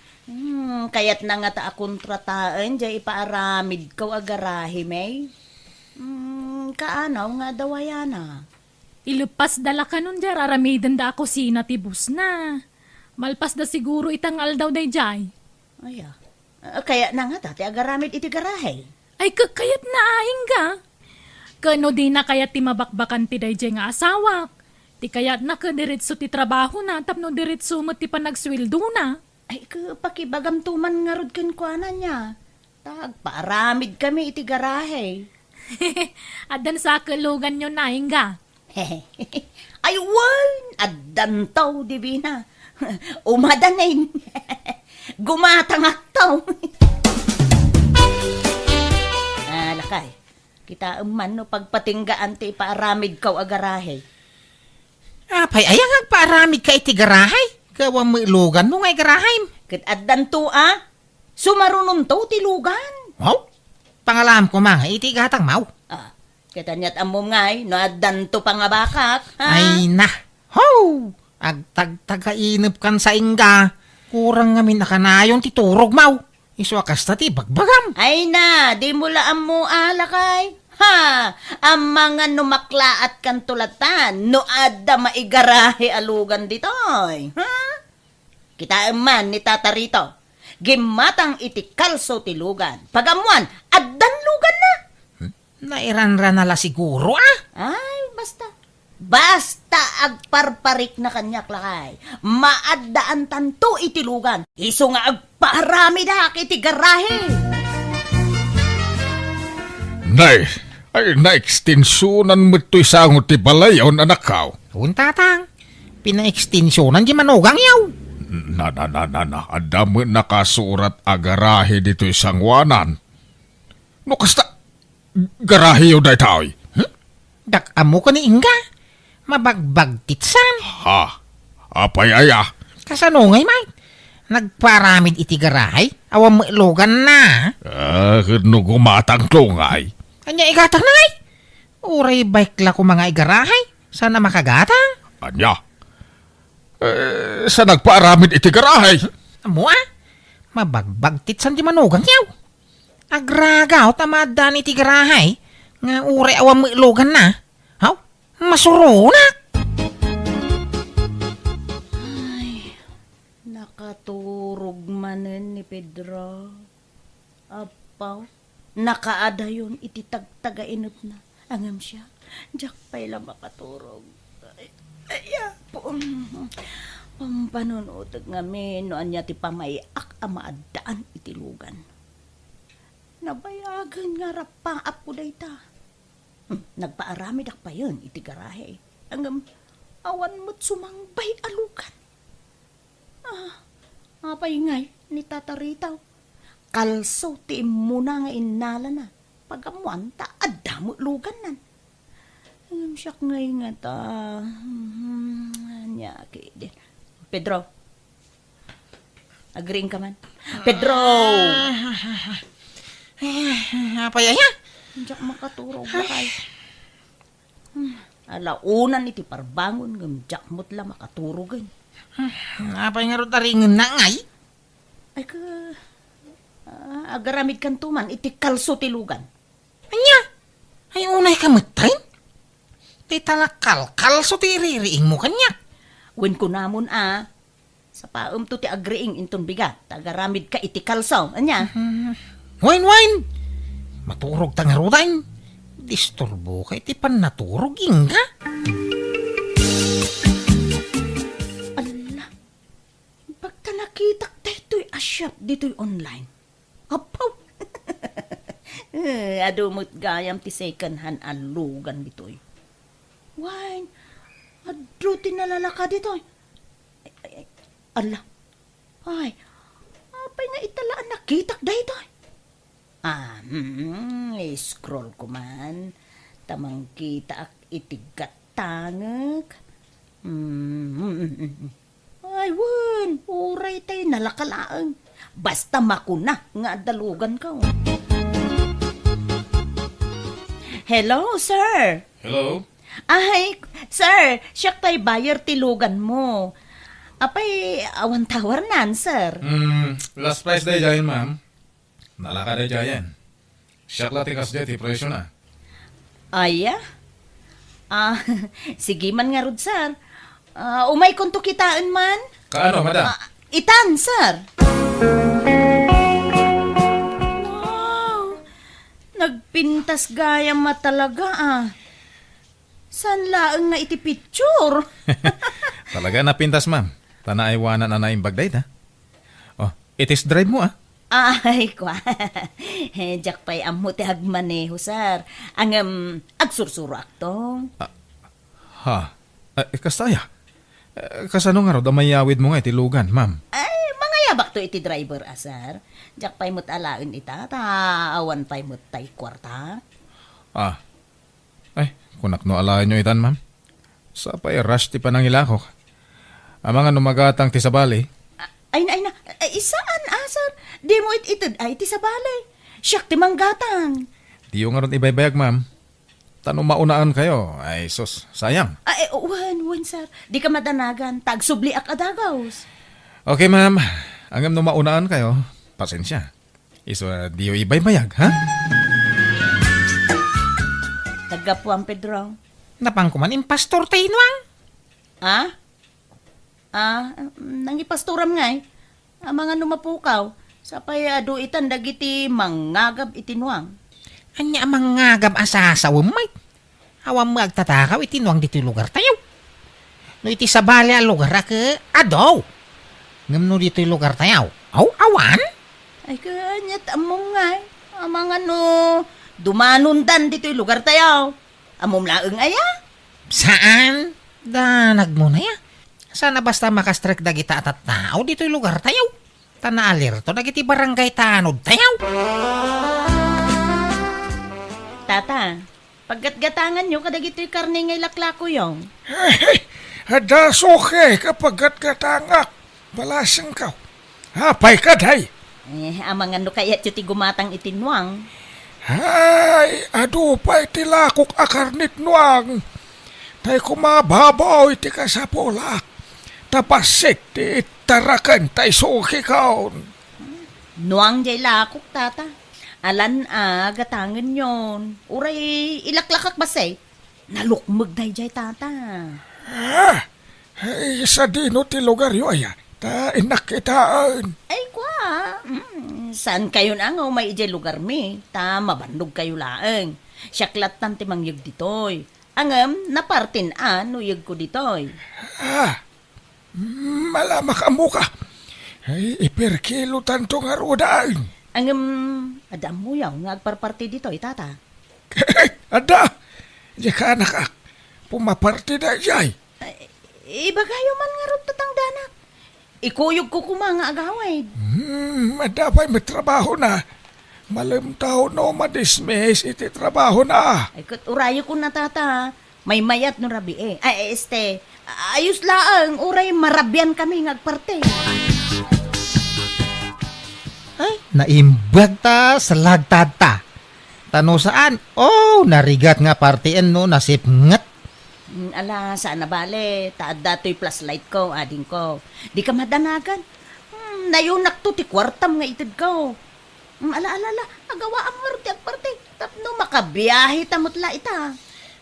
Kayat na nga ta akong trataan, jay ipaaramid ko agarahi, may. Kaanaw nga dawayana. Ilupas dala ka nun jar. Aramiden da ako sinatibus na. Malpas da siguro itangal daw day jay. Ay, kaya na nga dati agaramid iti garahe. Ay kakayat na Inga. Kano di na kayat ti mabakbakan ti day jay nga asawak. Ti kayat na ka diretso ti trabaho na. Tapno diretso mo ti panagswildo na. Ay, pakibagam tuman nga rod kuana niya. Paaramid kami iti garahe. Adan sa kalugan nyo na Inga. Ay, adan taw, Divina. Umadanin. Gumatangak taw. Lakay, kita man no pagpatinggaan ti paaramid kaw agarahe. Apay, ayang agpaaramid ka iti garahay. Gawa mo ilugan mo ngay garahay. Kat adan to, sumarunong to ti lugan. Wow, pangalam ko mga iti gatang mau. Kita niya't amom ngay, no adan to pangabakak. Ay na, ho! Agtagtagainip kan sa Inga. Kurang ngamin nakanayon ti turog mau. Iswakas ta ti bagbagam. Ay na, di mula mo alakay. Ang mga numakla at kantulatan, no adda maigarahe alugan ditoy. Kita man ni Tata Rito, gimatang iti kalso ti lugan. Pagamuan, addan lugan na. Nairanra na la siguro, Ay, basta. Basta agparparik na kanyak lakay. Maaddaan tanto itilugan. Iso nga agparami dak iti garahe. Nay, ay na-extensionan mo ito'y sangot ti balayon anak kao. Tatang, pina-extensyonan di manugang yaw. Na, adamo nakasurat agarahe dito'y sangwanan. No kasta, garahe yun dahi tao'y. Dak amo ko ni Inga. Mabagbag titsan. Ha, apay aya. Kasano ngay, Mike? Nagparamid iti garahay? Awang mailogan na. Kano gumatang klungay. Kanya igatang na ngay. Uray bike la ko mga igarahay. Sana makagatang. Anya? Sa nagpaaramid iti garahay. Amo mabagbag titsan di manugang yaw. Agragaw tamadan iti garahay. Nga uray awang mailogan na. Haw, masurunak. Nakaturog manen ni Pedro. Apaw, nakaada yun iti tagtagainot na. Angam siya, diyak pa'y lang makaturog. Po. Pampanunutag ngamin, no anya ti pamayak ang maadaan itilugan. Nabayagan nga rapang apo dayta. Nagpaarami dak pa yun iti garahe. Angam, awan mo't sumangbay alugan. Apay ngay, ni tataritaw. Kalso ti muna nga inala na. Pagamuan ta, adamo lugan nan. Ang siyak ngay nga ta. Nyaki din. Pedro. Agreeing ka man? Pedro! Apa ya? Diyak makaturog ba kay? Alaunan iti parbangon ngam diyak mo't la makaturogan. Apa nga ro taringan na ngay? Ay ka, agaramid kan tuman, iti kalso tilugan. Anya? Ay unay kamatay? Ti talakal so ti iririing mo kanya. Wen ko namon sa paum to ti agreeing inton bigat, agaramid ka iti kalso, anya? Wine. Maturog tangarudain. Disturbo kay ti pan naturog Inga. Ala, pagka nakita dito'y asyap, dito'y online. Apaw! Adumot gayam ti second hand alugan dito'y. Wine, adu tinalalaka dito'y. Ala, ay, apay nga italaan nakitak dito'y. Scroll ko man. Tamang kita ak itigatangag. Ay, wen, uray tay nalakalaang. Basta makuna nga dalugan ka. Hello, sir. Hello? Ay, sir, siyak tay buyer tilugan mo. Apay, awan tawar nan, sir. Last price day dyan, ma'am. Nalaka day dyan. Siyak latikas dyan, ti presyo na. Aya? Sige man nga rod, sir. Umay konto kitaan man? Kaano, madam? Itan, sir. Wow! Nagpintas gaya matalaga San laang nga iti picture? Talaga napintas, ma'am. Tanaiwanan na naing bagday, ha? Oh, itis drive mo, Ay, kwa. Diyak pa'y amo ti agmaneho, sir. Ang agsursuro akto. Ha? Kastaya? Kasano nga ro, damayawid mo nga itilugan, ma'am. Ay, mga yabak to iti driver, sir. Diyak pa'y mo't alain ita, awan pa'y mo't tay kwarta. Ay, kunak no alain nyo itan, ma'am. Sa pa'y rush ti panangilakok. Ang mga numagatang ti sabali. Ay, isaan, sir? Di mo itid ay ti sa balay. Siyak ti manggatang. Di yung nga ron ibaybayag, ma'am. Tanong maunaan kayo. Ay, sus, sayang. Ay, wan, sir. Di ka madanagan. Tagsubli ak adagaws. Okay, ma'am. Hanggang no maunaan kayo, pasensya. Iso, di yung ibaybayag, ha? Tagapuan, Pedro. Napangkuman impastor tayo nuang. Nangipasturam nga ang mga numapukaw. Sa payado itan dagiti mangagab itinuang. Anya amang ngagam asasawa, Mike. Awam mo agtatakaw itinuang dito yung lugar tayo. No iti sa bali ang lugar ka, adaw. Ngam no dito yung lugar tayo. Aw, awan? Ay, kanyat among nga eh. Amang ano, dumanundan dito yung lugar tayo. Amom laeng aya. Saan? Danag mo na ya. Sana basta makastrek dagita at tao dito yung lugar tayo. Tana alerto dagiti barangay tanod tayo. Tata, paggatgatangan nyo kadag ito'y karne ngay laklako yung. Hadas okay kapag katangak. Balasang ka. Hapay ka, day. Amang ano kaya ti gumatang itinwang. Hay, adupay tilakok akarnit nuang. Tay kumababaw iti kasapolak. Tapasik ti itarakan tay suki kaon. Nuang jay lakok, tata. Alan gatangan yon. Uray, ilaklakak basay. Nalukmag day jay, tata. Ay, sa dino ti lugar yo aya. Ta inakitaan. Ay, kwa. Saan kayo na nga may ijay lugar mi? Ta, mabandog kayo laeng. Syaklat tan ti mangyag ditoy. Angam, napartin nuyag ko ditoy. Malama ka mo ka. Ay, iperkilo tanto nga rodaan. Angam, adam mo yaw nga agparparti ditoy, tata. Ada, di ka anak ak. Pumaparti na jay. Iba kayo man nga ron tatang danak. Ikuyog ko kumanga agawid. Madapay may trabaho na. Malam tao no madismiss iti trabaho na. Ay, kat urayo ko na, tata. May mayat no rabi eh. Ay, ayos laang, uray marabyan kami nga agparte. Ay, naimbag ta sa lagtad ta. Tano saan? Oh, narigat nga partian no, nasipngat. Ala, saan na bale? Taad dato'y plus light ko, ading ko. Di ka madanagan. Nayunak to, ti kwartam nga itid ko. Ala, agawa ang marti agparte. Tapno makabiyahe tamutla ita.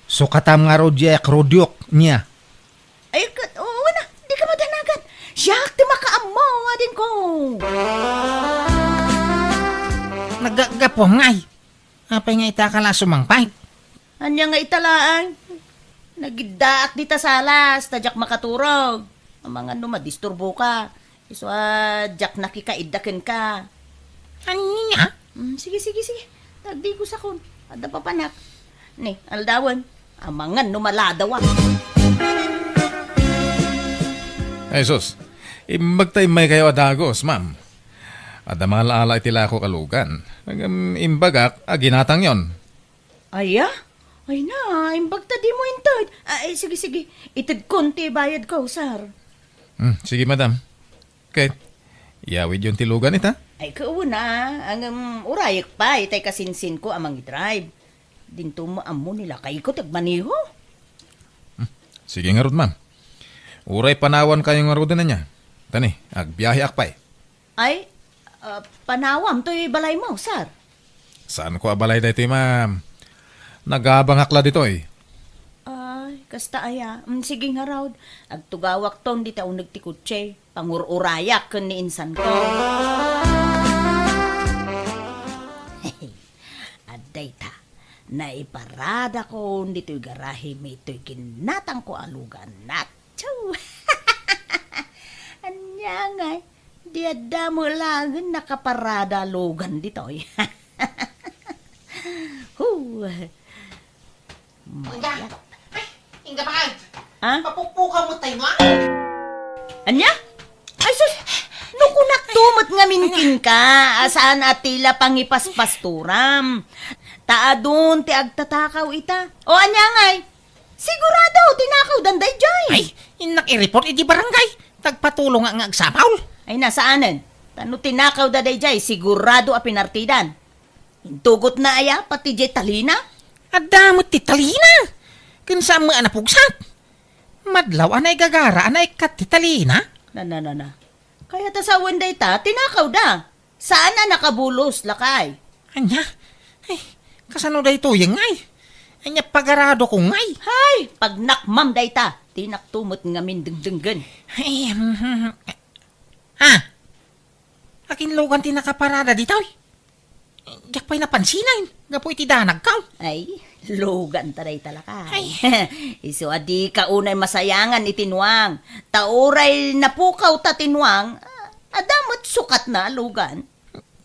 So katam nga rodyak rodyok niya. Ay, oo na, di ka madanagan. Siyak, ti makaamo, ading ko. Nagagapom ngay. Apay nga itakala sumangpay. Anya nga italaan. Nagidaak dita salas, tadyak makaturog. Ang mga madisturbo ka. Iso jak nakikaidakin ka. Anya? Sige. Tagdi ko sa kun. Ada pa panak. Ni, aldawan. Amangan numaladawa. Ay sus, imbagtay may kayo adagos, ma'am. Ada mga laala itila ko kalugan. Imbagak, ginatang yon. Aya? Ay na, imbagta di mo intod. Ay, sige. Itid konti bayad ko, sir. Sige, madam. Okay. Yawid yung tilugan ita. Ay, kauna. Ang urayak pa, itay kasinsin ko amang i-drive. Dinto mo amo nila kay ko tagmaniho. Sige nga rod, ma'am. Uray panawan kayo nga rod na niya. Tani, agbiyahe akpay. Ay, panawam to'y balay mo, sir. Saan ko abalay dito, ma'am? Nagabangakla dito eh. Ay, kasta aya. Sige nga raw. Agtugawak ton di taong nagtikutse. Pangururayak kun ni insan ko. Aday ta. Naiparada ko dito'y garahe may ito'y kinatang ko alugan. Nacho! Anya nga, di ada mo lang nakaparada alugan dito'y. Mayat. Inga bakal. Ha? Papupuka mo tayo nga. Anya? Ay, sus! Nukunak tumot nga minkin ka. Asaan atila pangipaspasturam. Taadun ti agtatakaw ita. O anya ngay? Sigurado, tinakaw danday jay. Ay, inak i-report iti barangay. Tagpatulong nga agsapaul. Ay, nasaanan? Tano tinakaw daday jay, sigurado a pinartidan. Intugot na aya, pati jay talina. Adamot ti talina. Kinsa mo anapugsat. Madlaw anay gagara anay kat ti talina. Na. Kaya ta sa wenday ta, tinakaw da. Saan na nakabulos, lakay? Anya? Ay, kasano da ito yung ngay? Anya pagarado ko ngay. Hay, pag nakmam day ta, tinaktumot nga mindengdenggan. Ay, Akin lugan ti nakaparada dito. Jak pa'y napansinan. Gapoy ti danag ka. Ay, lugan taray talaka. Ay. Iso adi ka unay masayangan itinwang. Tauray napukaw ta tinwang. Adamot sukat na lugan.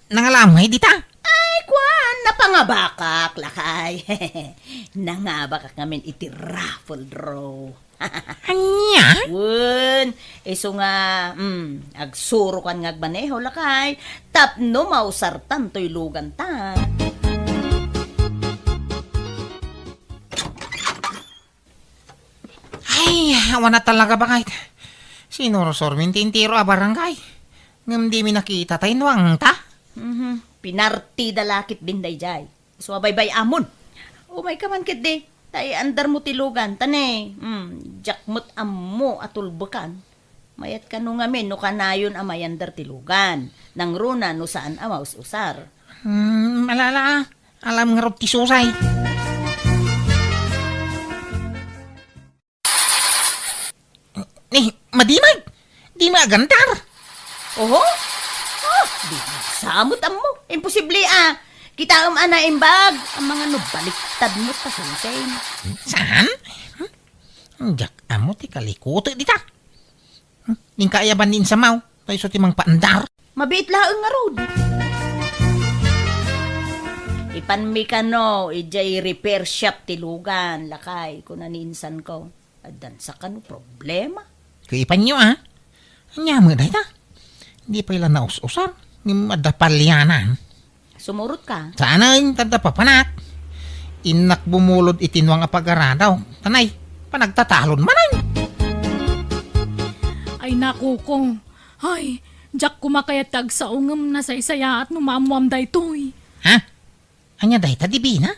Nangalamay di ta. Ay, kwan, napangabakak, lakay. Nangabakak ngamin iti raffle draw. Anya? Wun, iso nga, agsuro kan ngagmaneho, lakay. Tapno mausartan to'y lugan ta. Ay, awan na talaga ba kahit sinurosor mintintiro a barangay. Ngam di mi nakita tayo nuwang ta. Pinarti dalakit binday jay. So abay-bay amon. Umay ka man kit di. Tay andar mo tilugan tane. Jakmut ammo atulbukan. Mayat ka no ngamin no kanayon amay andar tilugan. Nang runa no saan amaus usar. Malala. Alam nga ti susay. Madimag. Di magandar. Oho? Di samot ammo. Imposible Kita ana imbag. Ang mga nubaliktad mo ta sunsen. Saan? Jak amo ti kalikuto di ta. Ning kaayaban din sa mau. Tayo sa timang paandar. Mabit laeng nga rod. Ipanmi ka no, ijay repair shop tilugan, lakay, kung naninsan ko. Adan sa kano problema. Kaipan nyo Anya mo dahi ta. Hindi pa ilan naus-usar. Ni madapalyanan. Sumurot ka. Sana yung tadapapanat. Inak bumulod itinwang apag-aradaw. Tanay, panagtatalon manan. Ay naku ko. Ay, jak kumakayatag sa ungam na saysaya at numamuam daytoy. Ha? Anya dahi ta dibina?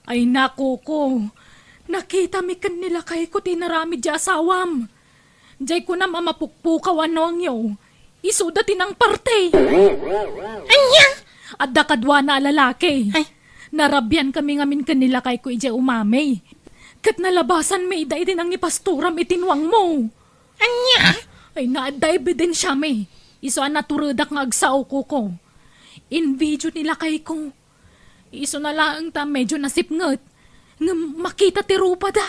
Ay naku ko. Nakita mi kan nila kay ko tinarami di asawam. Diyay ko na mamapukpukawan no ang yaw. Isuda tinang parte. Anya? At dakadwa na lalaki. Ay. Narabyan kami ngamin kanila kay ko ija umamay. Kat nalabasan may day din ang ipasturam itinwang mo. Anya? Ay naaday ebidensya may. Iso ang naturudak nga agsaw ko. In video nila kay ko. Iso na lang ta medyo nasipngot. Nga makita ti rupa da.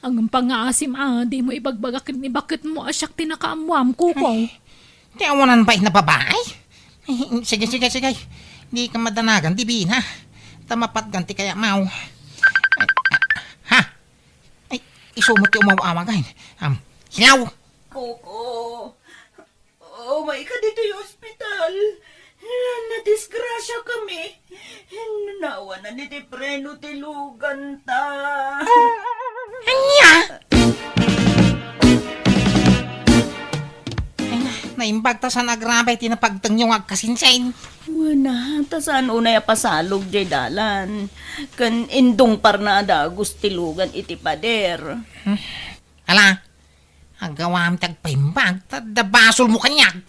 Ang pangaasim di mo ibagbagakit ni bakit mo asyak tinakaamuam ko. Di awanan pa na babae? Sige. Di ka madanagan, dibina. Tamapat ganti kaya mau. Ha? Ay, isumot yung umawamagain. Hilaw! Koko. Oh my God, dito yung ospital. Nadisgrasya kami. Nawa na ni Preno tilugan ta. Anya? Ay na, naimbag ta sa nagrabay tinapagtang yung agkasinsain. Wana, tasan unay pasalog jay dalan. Kan indong parna dagos tilugan iti pader. Ala, agawam tagpaimbag, tadabasol mo kanyag.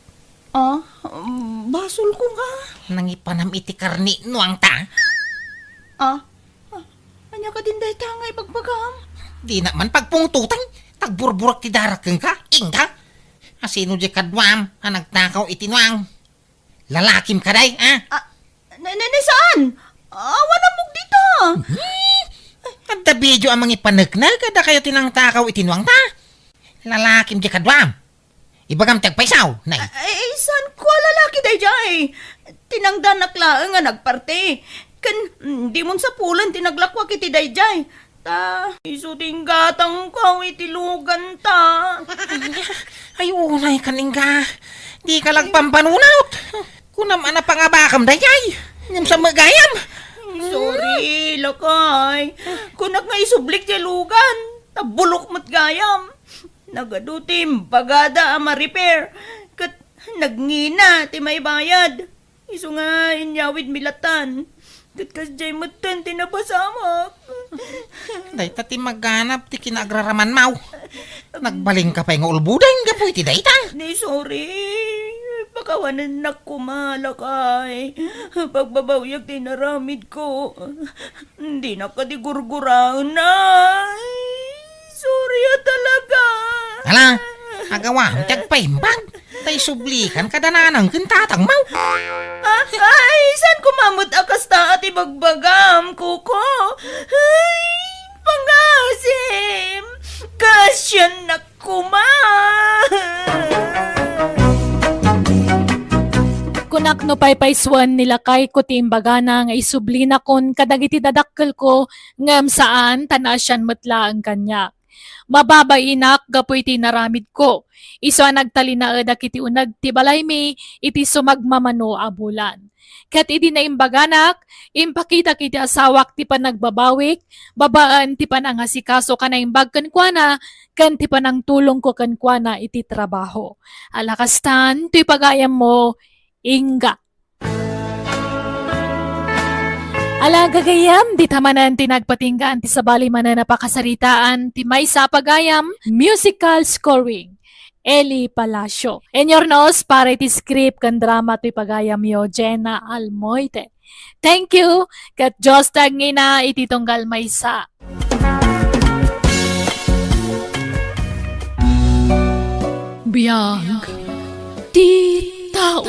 Basol ko nga. Nangipanam iti karni nuang ta. Anya ka din dahi tangay pagpagam. Di naman pagpungtutan, tagburburak ti darakeng ka, ingka. Asino di kadwam, nagtakaw itinuang. Lalakim ka day, Saan? Wala mong dito. Kada video ang mga ipanagna, kada kayo tinangtakaw itinuang ta. Lalakim di kadwam. Ibagam tagpaisaw, nay. Saan ko lalaki dahi jay? Tinangdanak laeng nga nagparte. Kan, di mon sa pulan tinaglakwa kiti dahi jay. Iso tinggatang ko itilugan ta. Ay, unay kaningga. Di ka lagpampanunot. Kunam ana pangabakam dayay. Ngam sa magayam. Sorry, lakay. Kunak nga isublik jay lugan. Tabulok mat gayam. Nagadutim, pagada ama repair. Kat nagngina, ti may bayad. Iso nga inyawid milatan. Kat kasjay matan, tinapasamak. Day tati magganap ti kinagraraman mau. Nagbaling ka pa yung ulbudan ka po iti dayta. Ni sorry. Pakawanan na kumalakay. Pagbabawyag tinaramid ko. Hindi na kadigurguraan na. Sorry talaga. Hala, agawam tagpaimbag. Tay sublikan kadananang kintatang mau. Ay, saan kumamot akas ta at ibagbagam, kuko? Ay, pangasim! Kasyan na kuma! Kunak no paypayswan nila kay ko timbaga na nga isubli na kon kadagiti dadakkel ko ngam saan tanasyan metla ang kanya. Mababainak gapoy ti naramid ko. Iso nagtali na kiti unag ti balay mi iti sumagmamano a bulan. Kat idi na imbaganak, impakita kiti asawak ti panagbabawik, babaan ti panangasikaso ka na imbag kankwana, kan ti panang tulong ko kankwana iti trabaho. Alakastan, ti pagayam mo, Inga. Ala gagayam, di tamanan tinagpatinggaan ti sabali manan napakasaritaan ti may sa pagayam, musical scoring. Eli Palacio. En your nose, para iti script kan drama ti pagayam yo, Jenna Almoite. Thank you, kat Diyos tangina iti tunggal may sa. Biyag ti tao.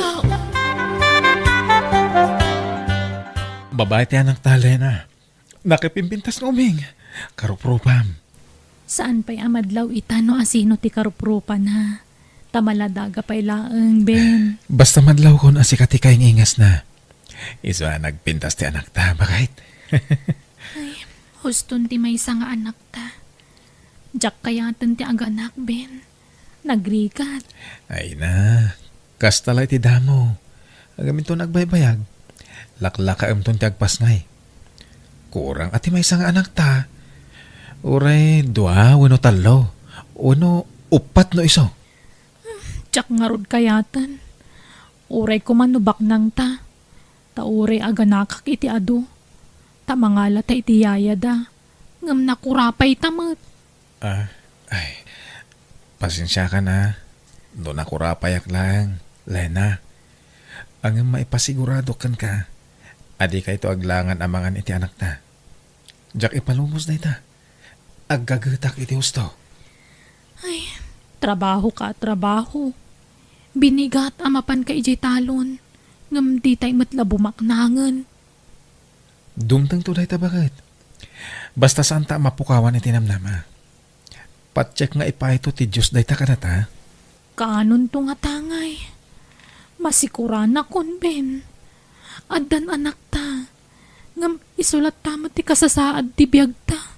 Babae ti anak talena. Nakipimpintas ng uming. Karupropam. Saan pa'y amadlaw itano asino ti karuprupan ha? Tamaladaga pa'y laeng, Ben. Basta madlaw kon asikati kayong ingas na. Isa nagpintas ti anak ta, bakit? Huston ti may nga anak ta. Jack kayatan ti aganak, Ben. Nagrikat. Ay na, kastalay ti damo. Agamin to nagbaybayag. Laklaka ton ti agpasngay. Kurang ati may nga anak ta. Uray, dua, wano talo. Wano, upat no iso. Jack nga rod kayatan. Uray kumanubak nang ta. Ta uray aganakak iti ado. Ta mangala ta iti yaya da. Ngam nakurapay tamat. Ay, pasensya ka na. Doon ako rapayak lang. Lena, ang maipasigurado kan ka. Adi ka ito aglangan amangan iti anak ta. Jack ipalumos na ita. Aggagatak iti husto. Ay, trabaho ka, trabaho. Binigat amapan ka ijay talon. Ngam di tay matla bumaknangan. Dumtang to dahi ta bakit? Basta saan ta mapukawan iti namnama. Patcheck nga ipaito ti Diyos dahi ta kanata. Kanon to nga tangay. Masikuran akon, Ben. Addan anak ta. Ngam isulat tama ti kasasaad ti biyag ta.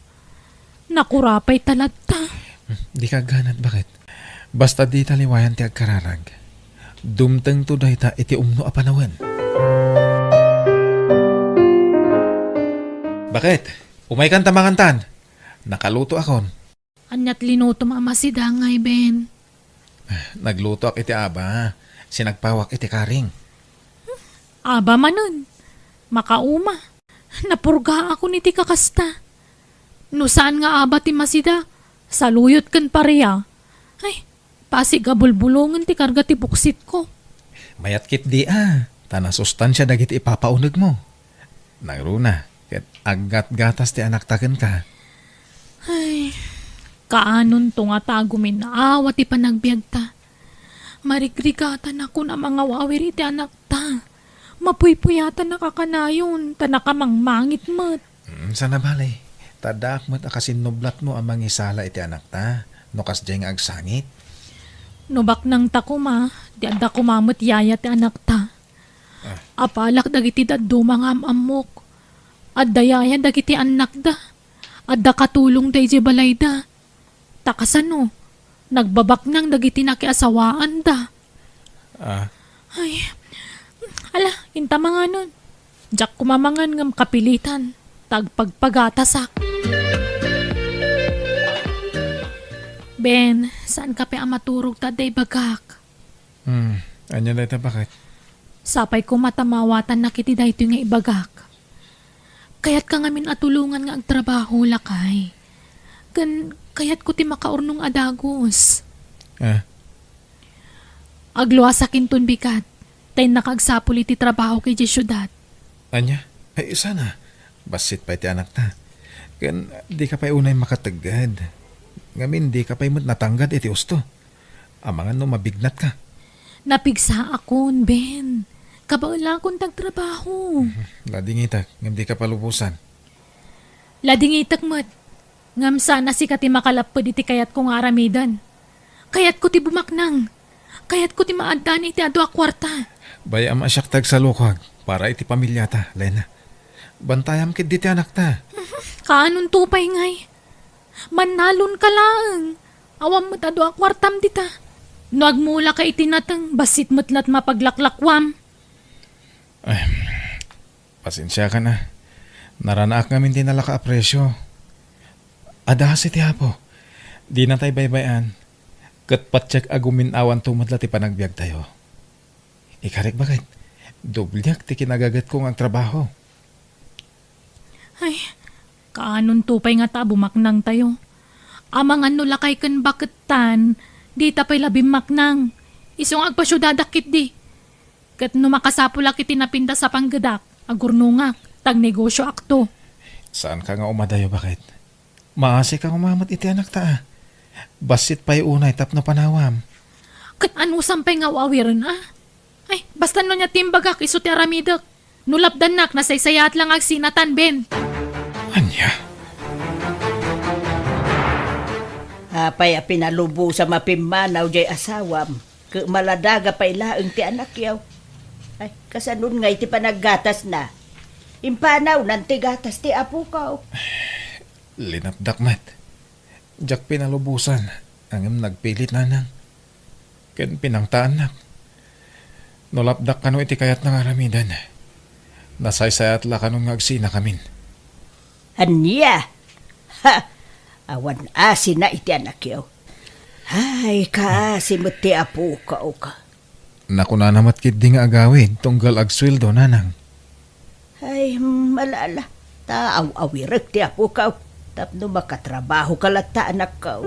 Nakurapay talat ta. Di ka ganat bakit? Basta di taliwayan ti agkararag. Dumtang to dahi ta iti umno a panawan. Bakit? Umay kan tamangantan. Nakaluto akon. Anyat linuto mamasi dangay, Ben. Nagluto ak iti aba. Sinagpawak iti karing. Aba manon. Makauma. Napurga ako ni ti kakasta. No saan nga aba ti masida? Saluyot kan pareya. Ay, pasigabulbulungan ti karga ti buksit ko. Mayat kit di Tana sustansya dagit ipapaunag mo. Nagruna. Ket aggat gatas ti anak taken ka. Ay, kaanon to nga tagumin na awa ti panagbiag ta. Marigrigatan ako na mga wawir iti anak ta. Mapuypuyatan nakakanayon, ta nakamangmangit mat. Sana balay. Tadak mo't akasinublat mo ang mangisala iti anak ta. No kasdyay nga agsangit. Nubak nang takuma, di adda kumamot yaya ti anak ta. Apalak dagiti daddo mga amamok. Adda yaya dagiti anak da. Adda katulong da iti balay da. Takasano, nagbabak nang dagiti nakiasawaan da. Ay, ala, inta mga nun. Jack kumamangan ngam kapilitan. Tagpagpagatasak. Ben, saan ka pa amaturog ta day bagak? Anya na ito bakit? Sapay ko matamawatan na kiti dahito nga ibagak. Kaya't ka ngamin atulungan nga agtrabaho lakay. Kaya't ko ti makaurnong adagos. Agluwasakin ton bikat. Tay nakagsapul iti trabaho kay di syudad. Anya? Ay, sana. Basit pa iti anak ta. Kan di ka pa'y unay makatagad. Ngamin di ka pa'y natanggad iti usto. Amangan no mabignat ka. Napigsa akon, Ben. Kabala akong tagtrabaho. Ladingita, ngam di ka palubusan. Lading itak mat. Ngam sana si kati makalapod iti kayat kong aramidan. Kayat ko ti bumaknang. Kayat ko ti maaddan iti ado a kwarta. Bayam asyak tag sa lukag para iti pamilya ta, Lena. Bantayam kit di ti anak ta. Kaanon tupay ngay. Manalon ka lang. Awam mo't ado a kwartam dita. No agmula ka itinatang basit mo't mapaglaklakwam. Pasensya ka na. Naranaak ngamin din nala ka apresyo. Adahas iti hapo. Di na tayo baybayan. Kat patsyak agumin awan tumadla ti panagbiag tayo. Ikarek bakit? Dublyak ti kinagagat kong ang trabaho. Ay, kaanon tupay nga ta bumaknang tayo. Amang ano lakay kan bakit tan, di tapay labing maknang. Isong agpasyudadakit di. Kat no makasapulak iti napinda sa panggadak, agurnungak, tag negosyo akto. Saan ka nga umadayo bakit? Maasi kang umamat iti anak ta. Basit pa'y unay tapno panawam. Kat ano sampay nga wawiran Ay, basta no niya timbagak iso ti aramidak. Nulapdan nak, nasaysayat lang ag sinatan, Ben. Anya? Apay a pinalubo sa mapimanaw jay asawam. Maladaga pa ilaang ti anak yaw. Ay, kasanun nga iti panaggatas na. Impanaw nanti gatas ti apo ka. Linapdak mat. Diyak pinalubusan. Ang nagpilit na nang. Ken pinangtaan nak. Nolapdak kano iti kayat ng aramidan. Nasaysayat la kanong ngagsina kamin. Anya? Ha! Awan asin na iti anak yaw. Ay, kaasi mo ti apo ka o ka. Nakuna namat kid di nga agawin tunggal agsweldo nanang. Ay, malala. Taaw-awirag ti apo ka. Tapno makatrabaho ka lang ta anak ka.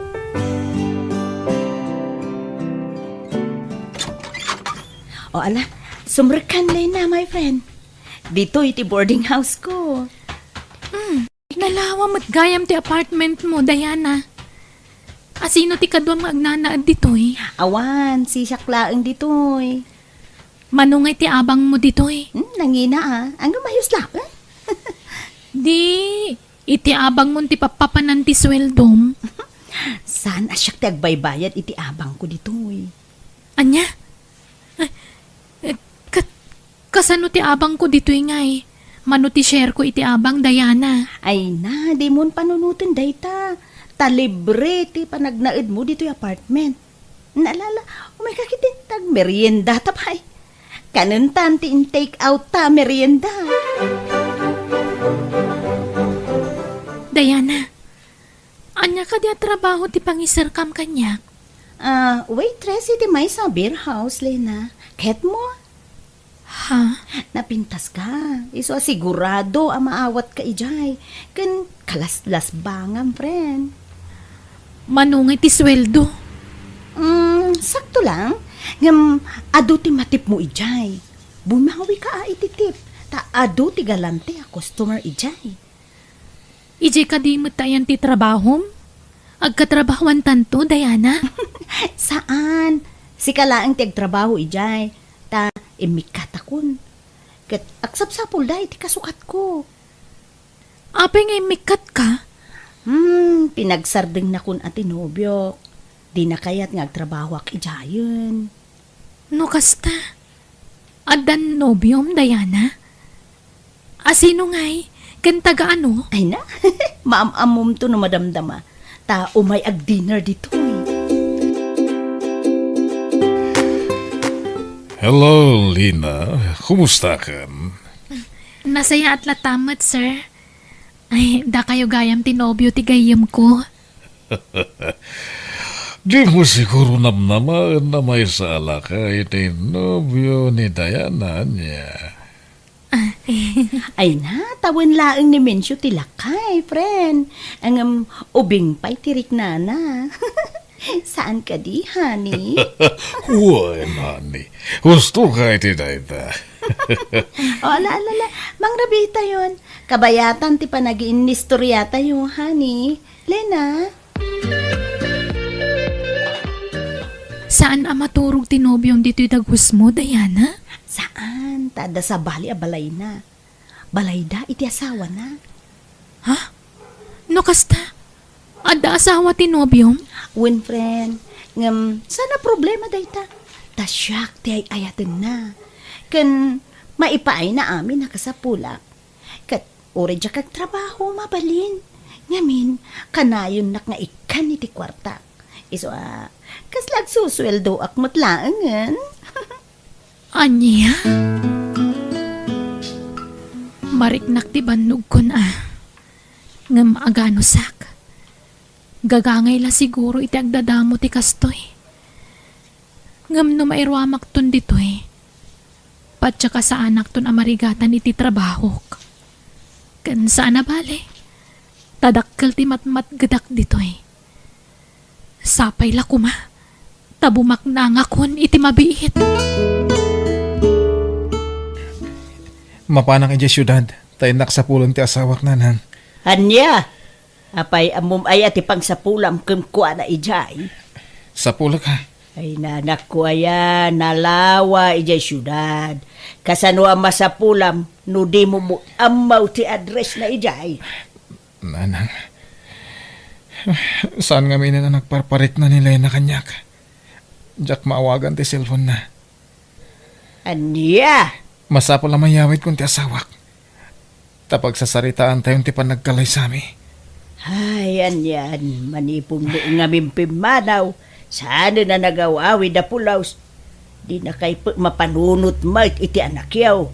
O ala, sumrekan na my friend. Dito iti boarding house ko. Nalawa mo't gayam ti apartment mo, Diana. Asino ti kadwam agnanaad ditoy? Awan, si Siaklaang ditoy. Manungay ti abang mo ditoy. Nangina Ang mayos lang. Di, iti abang mo ti papapanan ti sweldom. Saan asyak ti agbaybayad iti abang ko ditoy. Anya? Kasano ti abang ko ditoy ngay? Mano ti share ko iti abang, Diana. Ay na, di mo panunutin dayta. Talibre ti panagnaid mo dito yung apartment. Naalala, umay kakitin tag merienda tapay. Kanuntan ti in take out ta merienda. Diana, anya ka di trabaho ti pangisarkam kanya? Waitress iti may sa beer house, Lena. Ket mo? Ha? Napintas ka. Iso sigurado ang maawat ka ijay. Kan kalaslas bangam, friend. Manungay ti sweldo. Sakto lang. Ngam, ado ti matip mo ijay. Bumawi ka iti tip. Ta ado ti galante a customer ijay. Ije ka di mo tayan ti trabahom? Agkatrabahuan tanto, Diana? Saan? Si kalaang ti agtrabaho ijay. Ta imikatakon. Kat aksapsapol dahi ti kasukat ko. Apay ngay mikat ka? Pinagsardeng na kun ati nobyo. Di na kayat nga agtrabaho ak ijayon. No kasta. Adan nobyom, Diana? Asino ngay? Kan taga ano? Ay na, maam-amom to no madamdama. Ta umay ag dinner dito Hello, Lina. Kumusta ka? Nasaya at latamat, sir. Ay, da kayo gayam tinobyo ti gayam ko. Di mo siguro namnaman na may sala ka iti nobyo ni Diana niya. Ay na, tawin laeng ni Mensyo tilakay, friend. Ang ubing pa'y tirik na na. Saan ka di, honey? Huwag, honey. Gusto ka iti dayta. O, ala. Mang Rabita yon. Kabayatan ti panagiin ni storyata yung, honey. Lena? Saan amaturog tinobyong dito'y dagus mo, Diana? Saan? tada sa bali a balay na. Balay da iti asawa na. No kasta? Ada asawa ti nobyom? Wen friend, ngam sana problema dayta. Tasyak ti ay ayaten na. Ken maipaay na amin nakasapulak. Kat uri dya kag trabaho mabalin. Ngamin, kanayon nak nga ikan iti kwarta. Iso kaslag susweldo ak matlaangan. Anya? Mariknak ti bannog ko na. Ngam agano sak. Gagangay la siguro iti agdadamo ti kastoy. Ngam no mairwamak ton ditoy. Patsa ka sa anak ton amarigatan iti trabaho. Kan saan na bale? Tadakkel ti matmat gadak ditoy. Sapay la kuma. Tabumak na nga kon iti mabiit. Mapanang iti syudad, tayo naksapulan ti asawak nanang. Anya, apay amum ay ati pang sapulam kumkuha na ijay. Sapulak ha. Ay nanak ko aya, nalawa ijay syudad. Kasano ang masapulam, no di mo mo amaw ti address na ijay. Nanang, saan nga may na nagparparit na nila na kanyak? Jack maawagan ti cellphone na. Anya, Masapol na mayawit kung ti asawak. Tapag sasaritaan tayong ti panagkalay sami. ay anyan, manipong nga mimpimanaw. Sana na nagawawi da pulaws. Di na kay mapanunot mat iti anak yaw.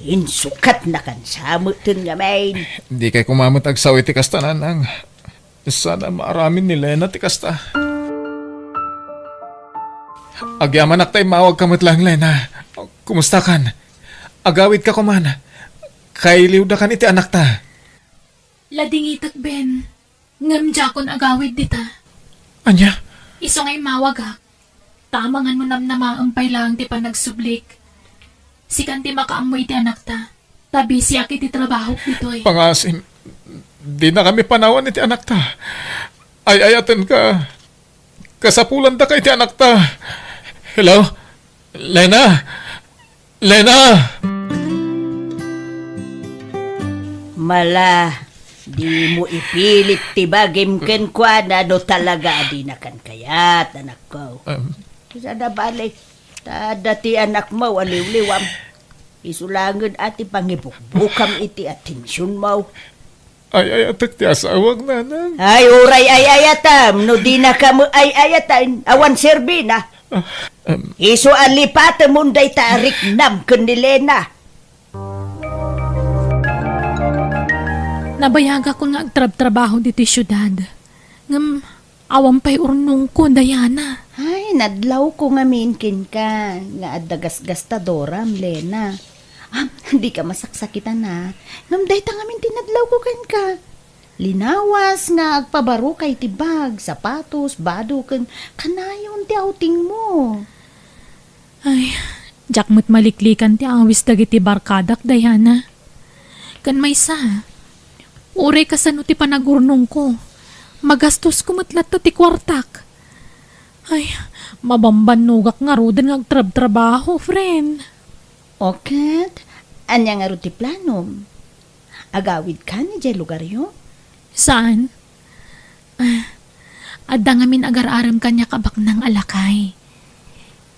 Insukat na kan samutin nga main. Di kay kumamot agsaw iti kasta nanang. Sana maaramin ni Lena ti kasta. Agyaman ak tayo mawag kamot lang, Lena. Kumusta kan? Agawid ka kuman. Kay liwda kan iti anak ta. Ladingitak Ben. Ngam jakon agawid dita. Anya? Iso ngay mawag ha. Tamangan mo namnamaampay lang ti panagsublik. Sikan ti makaamoy ti anak ta. Tabi siya kiti trabaho ditoy. Pangasim. Di na kami panawan iti anak ta. Ay-ayaten ka. Kasapulan ta kay iti anak ta. Hello? Lena? Lena? Mala, di mo ipilit ti bagim ken kwa na do talaga di na kan kayat anak ko. Sada balik, tada ti anak mo aliw-liwam. Isulangan ati pangibukbukam iti atensyon mo. Ay-ayatek ti asawag nanang. Ay, uray ay-ayatam, no di na ka mo ay-ayatan, awan serbi na. Iso alipata munday tarik nam kun ni Lena. Nabayaga ko nga agtrab-trabaho dito syudad. Ngam, awam pa'y urnong ko, Diana. Ay, nadlaw ko nga minkin ka, nga adagas-gastadoram, Lena. Hindi ka masaksakitan na. Namday ta ngamin tinadlaw ko kan ka. Linawas nga agpabaro kay tibag, sapatos, bado, kanayon ti outing mo. Ay, jakmut maliklikan ti awis dagiti barkadak, Diana. Kan may sa, ure kasano ti panagurnong ko. Magastos ko matlat ti kwartak. Ay, mabambanugak nga rodan nga agtrab-trabaho, friend. Okay, anya nga ro ti planom? Agawid ka ni jay lugar yo? Saan? Adda ngamin agar-aram kanya kabak ng alakay.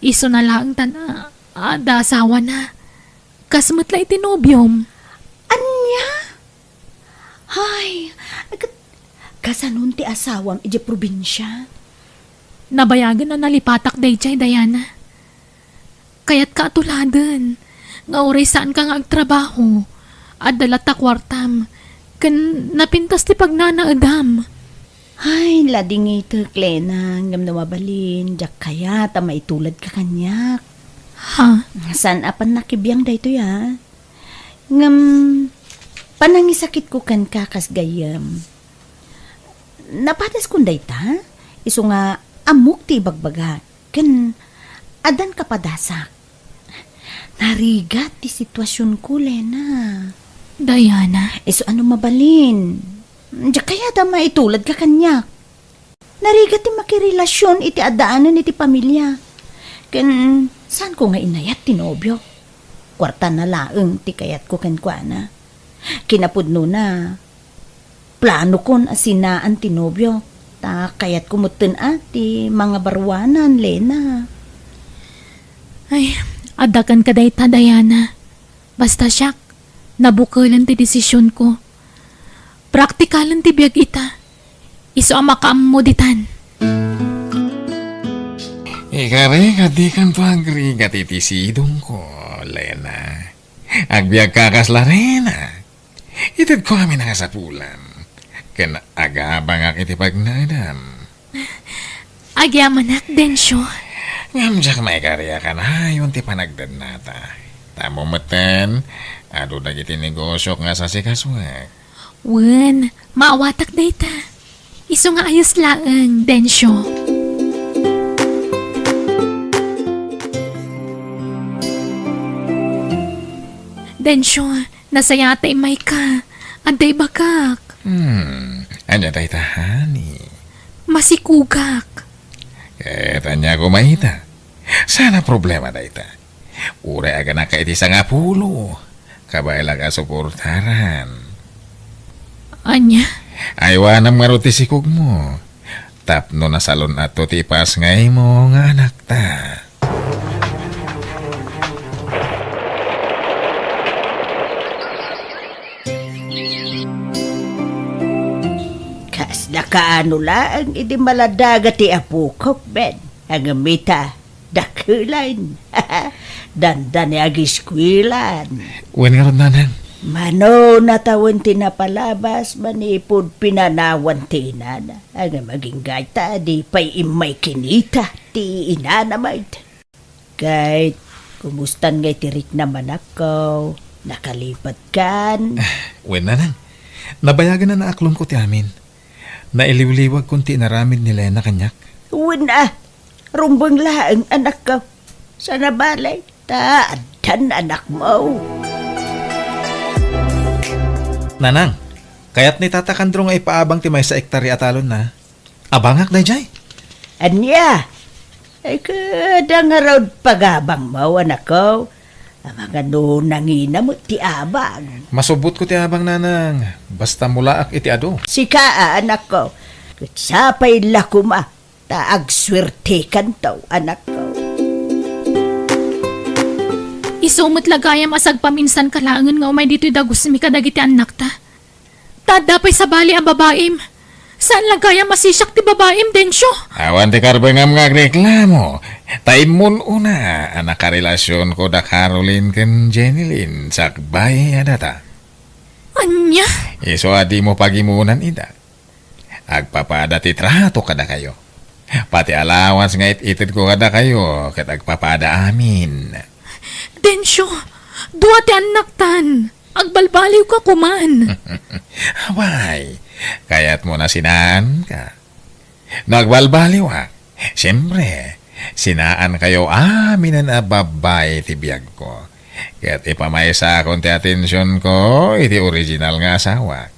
Iso na lang ada asawa na. Kasmatla itinobyom. Anya? Ay, kasanon ti asawam ije probinsya? Nabayagan na nalipatak day chay, Diana. Kaya't kaatuladan. Nga oray saan ka nga agtrabaho. At dalata kwartam. Kan napintas ti pagnanaadam. Ay, lading ito, Klena, ngam na mabalin, jak kaya, ta maitulad ka kanyak. Ha? San apan nakibiyang da ito ya? Ngam, panangisakit ko kan kakas gayam. Napatas kong dayta, iso nga amok ti bagbaga, kan adan kapadasak. Narigat ti sitwasyon ko, Lena. Diana. Iso ano mabalin? Diya kaya da maitulad ka kanyak. Narigat ti makirelasyon iti adaanan iti pamilya. Kan saan ko nga inayat ti nobyo? kwarta na laeng ti kayat ko kenkwana. Kinapudno na, plano kon asinaan ti nobyo, ta kayat kumuten ti mga barwanan, Lena. Ay, adakan ka day ta, Diana. Basta siyak, nabukalan ti desisyon ko. Praktikalan ti biyag ita. Iso ang makaamoditan. Ikari kadi kan pagri katitisidong ko, Lena. Agbiag kakas Larena. Itid ko kami nakasapulan. Ken agabang ak iti pagnadam. Agyamanak, Densyo. Ngamjak may karya ka na yun ti panagdan nata. Tamo meten, ado dagiti negosyo nga sa sikaswag. Wen, maawatak day ta. Iso nga ayos laeng, Densyo. Densyo, nasaya tay may ka. Anday bakak. Anya tayo tahani. Masikugak. Tanya ko mahita. Sana problema tayo ta. Ure aga na kaiti sa nga pulo. Kabaila ka suportaran. Anya? Aywanam nga ro ti sikog mo. Tapno na salon ato ti pas ngay mo nga anak ta. Kasda kaano lang, idi maladaga ti apukok, Ben. Ang mita, dakulan. Dandan agiskwilan. Uwan nga ron nanang. Mano natawan tinapalabas, manipod pinanawan tinana. Ang maging gaita, di pa'y imay kinita, ti inanamay. Kahit, kumustan ngay tirik naman ako, nakalipat kan. Uwan nanang. Nabayagan na naaklong ko ti amin. Nailiwliwag kunti naramid ni Lena kanyak. Una, rumbang laang anak ko. Sana balay, taadan anak mo. Nanang, kayat ni Tata Kandrong ay paabang ti may sa ektarya atalon na. Abangak na jay. Anya, ay kada nga raw pagabang mo, anak ko. Ang mga nangina mo, ti abang. Masubot ko ti abang nanang. Basta mulaak iti ado. Sika, anak ko. Kutsapay lakuma, taag swerte kanto, anak ko. Isumot lagayam asag paminsan kalaangan nga umay dito'y dagos mi kadagiti anak ta. Tadapay sa bali ang babaim. Saan lagayam masisyak ti babaim, Densyo? Awan ti karbangam nga reklamo. Taimun una, anak karelasyon ko da Caroline ken Jenilyn sakbay adata. Anya? Iso adi mo pagimunan ida. Agpapada ti trato kada kayo. Pati allowance nga itid ko kada kayo ket agpapada amin. Densyo, duwa ti anak tan. Agbalbaliw ka kuman. Abay, kaya't mo na sinaan ka. Nagbalbaliw ha. Siyempre, sinaan kayo aminan a babay ti biyag ko. Kaya't ipamaysa akong ti atensyon ko, iti original nga asawa.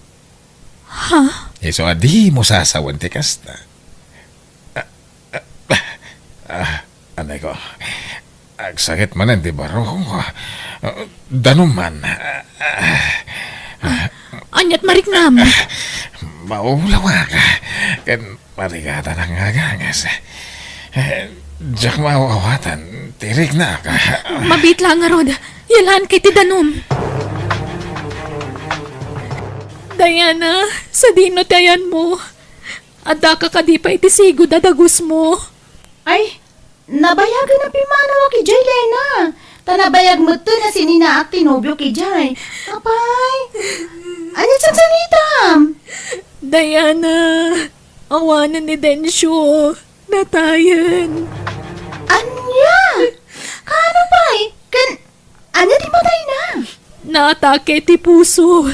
Ha? Iso adi mo sasawan ti kasta. Anay ko, agsakit man di baro ko. Danuman. Anyat mariknam. Maulawa ka. Kan marigata ng agangas. Diyak mawawatan. Tirik na ka. Mabit lang nga rod. Yalan kay ti danom. Diana, sa dino tayan mo. Ada ka kadi pa iti sigo dadagos mo. Ay, nabayagan na pimanawa ki Jay, Lena. Tanabayag mo to na sininaak tinobyo ki Jay. Apay, ano sa sanitam? Diana, awanan ni Densyo. Natayan. Anya? Kano pa'y? Anya di patay na? Naatake ti puso.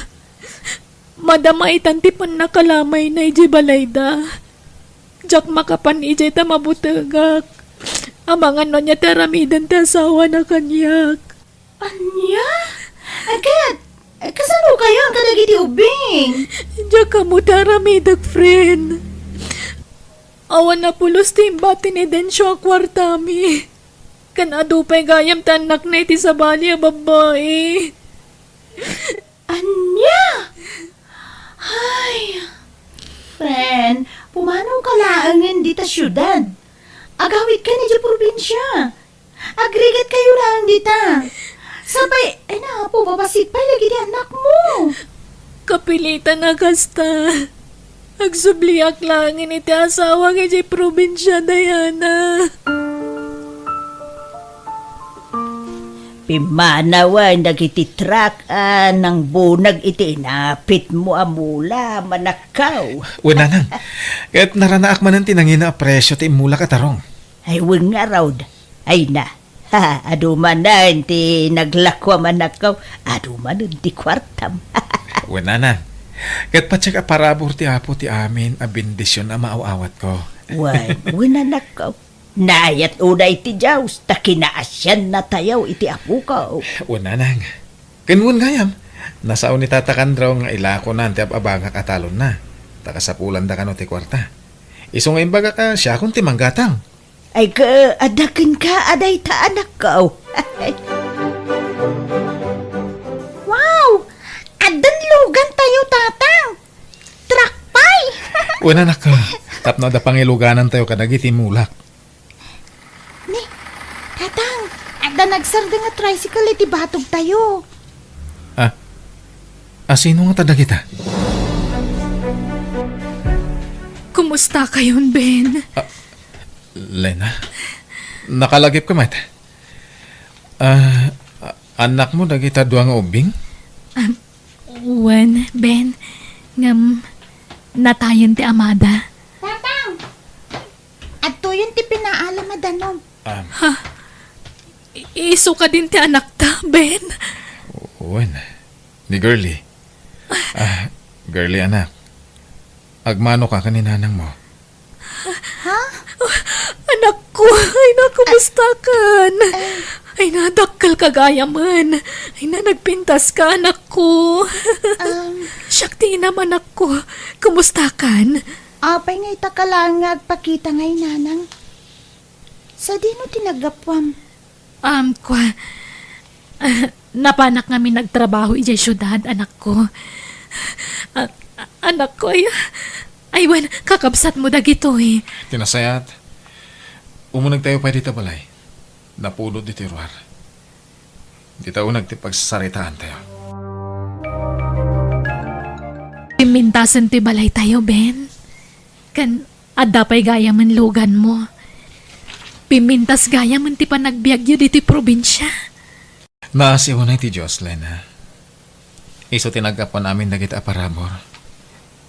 Madamay tanti pan nakalamay na iji balayda. Jak makapan iji ta mabutagak. Amangan no niya teramidan ta asawa na kanyak. Anya? Agad, kasano kayo ang kadagiti ubing? Jak kamu teramidag, friend. Awan na pulos timbati ni Densyo ang kwartami. Kan adupay gayam tanak na iti sa bali a babae. Anya? Ay, friend, pumanong ka laangan dita syudad. Agawit ka ni di probinsya. Agrigat kayo lang dita. Sabay, ay na po, babasit pa lagi di anak mo. Kapilitan na kasta. Agsubliak lang iti asawa nga di probinsya, Diana. Pimanawan nagititrak ng bunag iti napit mo amula manakaw. Una nang, kahit naranaak man ang tinangina a presyo ti imula katarong. Ay weng nga raw. Ay na. Ha, aduman na ti naglakwa manakaw. Aduman ti kwartam. Una nang, kahit patsyak a parabor ti apo ti amin a bendisyon a maaawat ko. Wan, wala nakaw. Nayat unay ti Diyos, ta kinaasyan na tayaw iti apo ko. Una nang, kanwun ngayam, nasaon ni tatakan draw nga ilako na ti abanga katalon na. Takasapulan da kano ti kwarta. Iso nga imbaga ka siya kung ti manggatang. Ay ka, adakin ka, aday ta anak ko. Wow! Adan lugan tayo, tatang. Trakpay! Una na ka, tapno da pangiluganan tayo kadagiti mulak. Ni, tatang, adan nagsarda nga tricycle iti batog tayo. Sino nga tadag kita? Kumusta kayon, Ben? Lena, nakalagip ka mat. Anak mo dagita duang ubing? Wen, Ben, ngam natayan ti amada. Tatang! Adto yun ti pinaalam madanom. Iso ka din ti anak ta, Ben. Uwan, ni Girlie. Girlie anak, agmano ka kaninanang mo? Anak ko, ay na, kumusta kan? Ay na, dakkal kagaya man. Ay na, nagpintas ka, anak ko. Shakti naman anak ko. Kumusta kan? Apay ngay takalangag pakita ngay nanang. Sa di no tinagapwam. Napanak nga mi nagtrabaho ijay syudad, anak ko. Anak ko, ay wan, kakabsat mo dagito eh. Tinasayat. Umunag tayo pa dito balay. Napulot dito ruar. Dito unag ti pagsasaritaan tayo. Pimintasan ti balay tayo, Ben. Kan, adapay gaya man lugan mo. Pimintas gaya man ti panagbiagyo dito probinsya. Naasiwan ti Diyos, Lena. Iso tinagkapan namin dagit aparabor.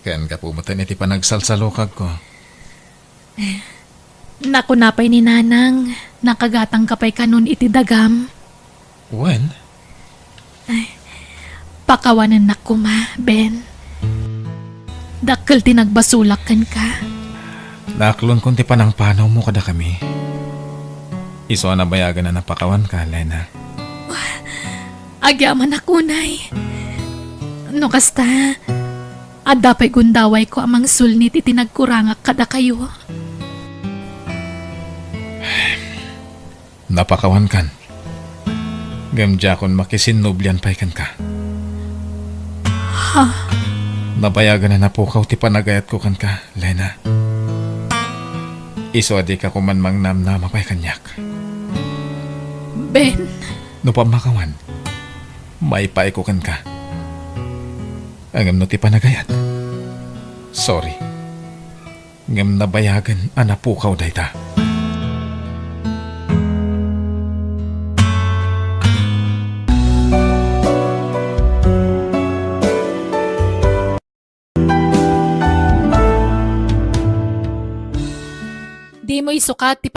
Kan kapumutan iti panagsalsalukag ko. Nakunapay ni Nanang, nakagatang kapay kanon iti dagam. When? Pakawanan na kuma, Ben. Dakkel tinagbasulakan ka. Naaklon kung ti panang panaw mo kada kami. Iso na bayagan na napakawan ka, Lena. Agyaman ako, Nay. No kasta, adapay gundaway ko amang sulnit itinagkurangak kada kayo. Napakawan kan. Gamdya kon makisinnublian pa'y kan ka. Nabayagan na napukaw ti panagayat ko kan ka, Lena. Iso adi ka kuman mang namnama pa'y kanyak. Ben, No pamakawan, may paay ko kan ka. Angam no ti panagayat. Sorry. Ngam nabayagan anapukaw dayta. di mo isukat ti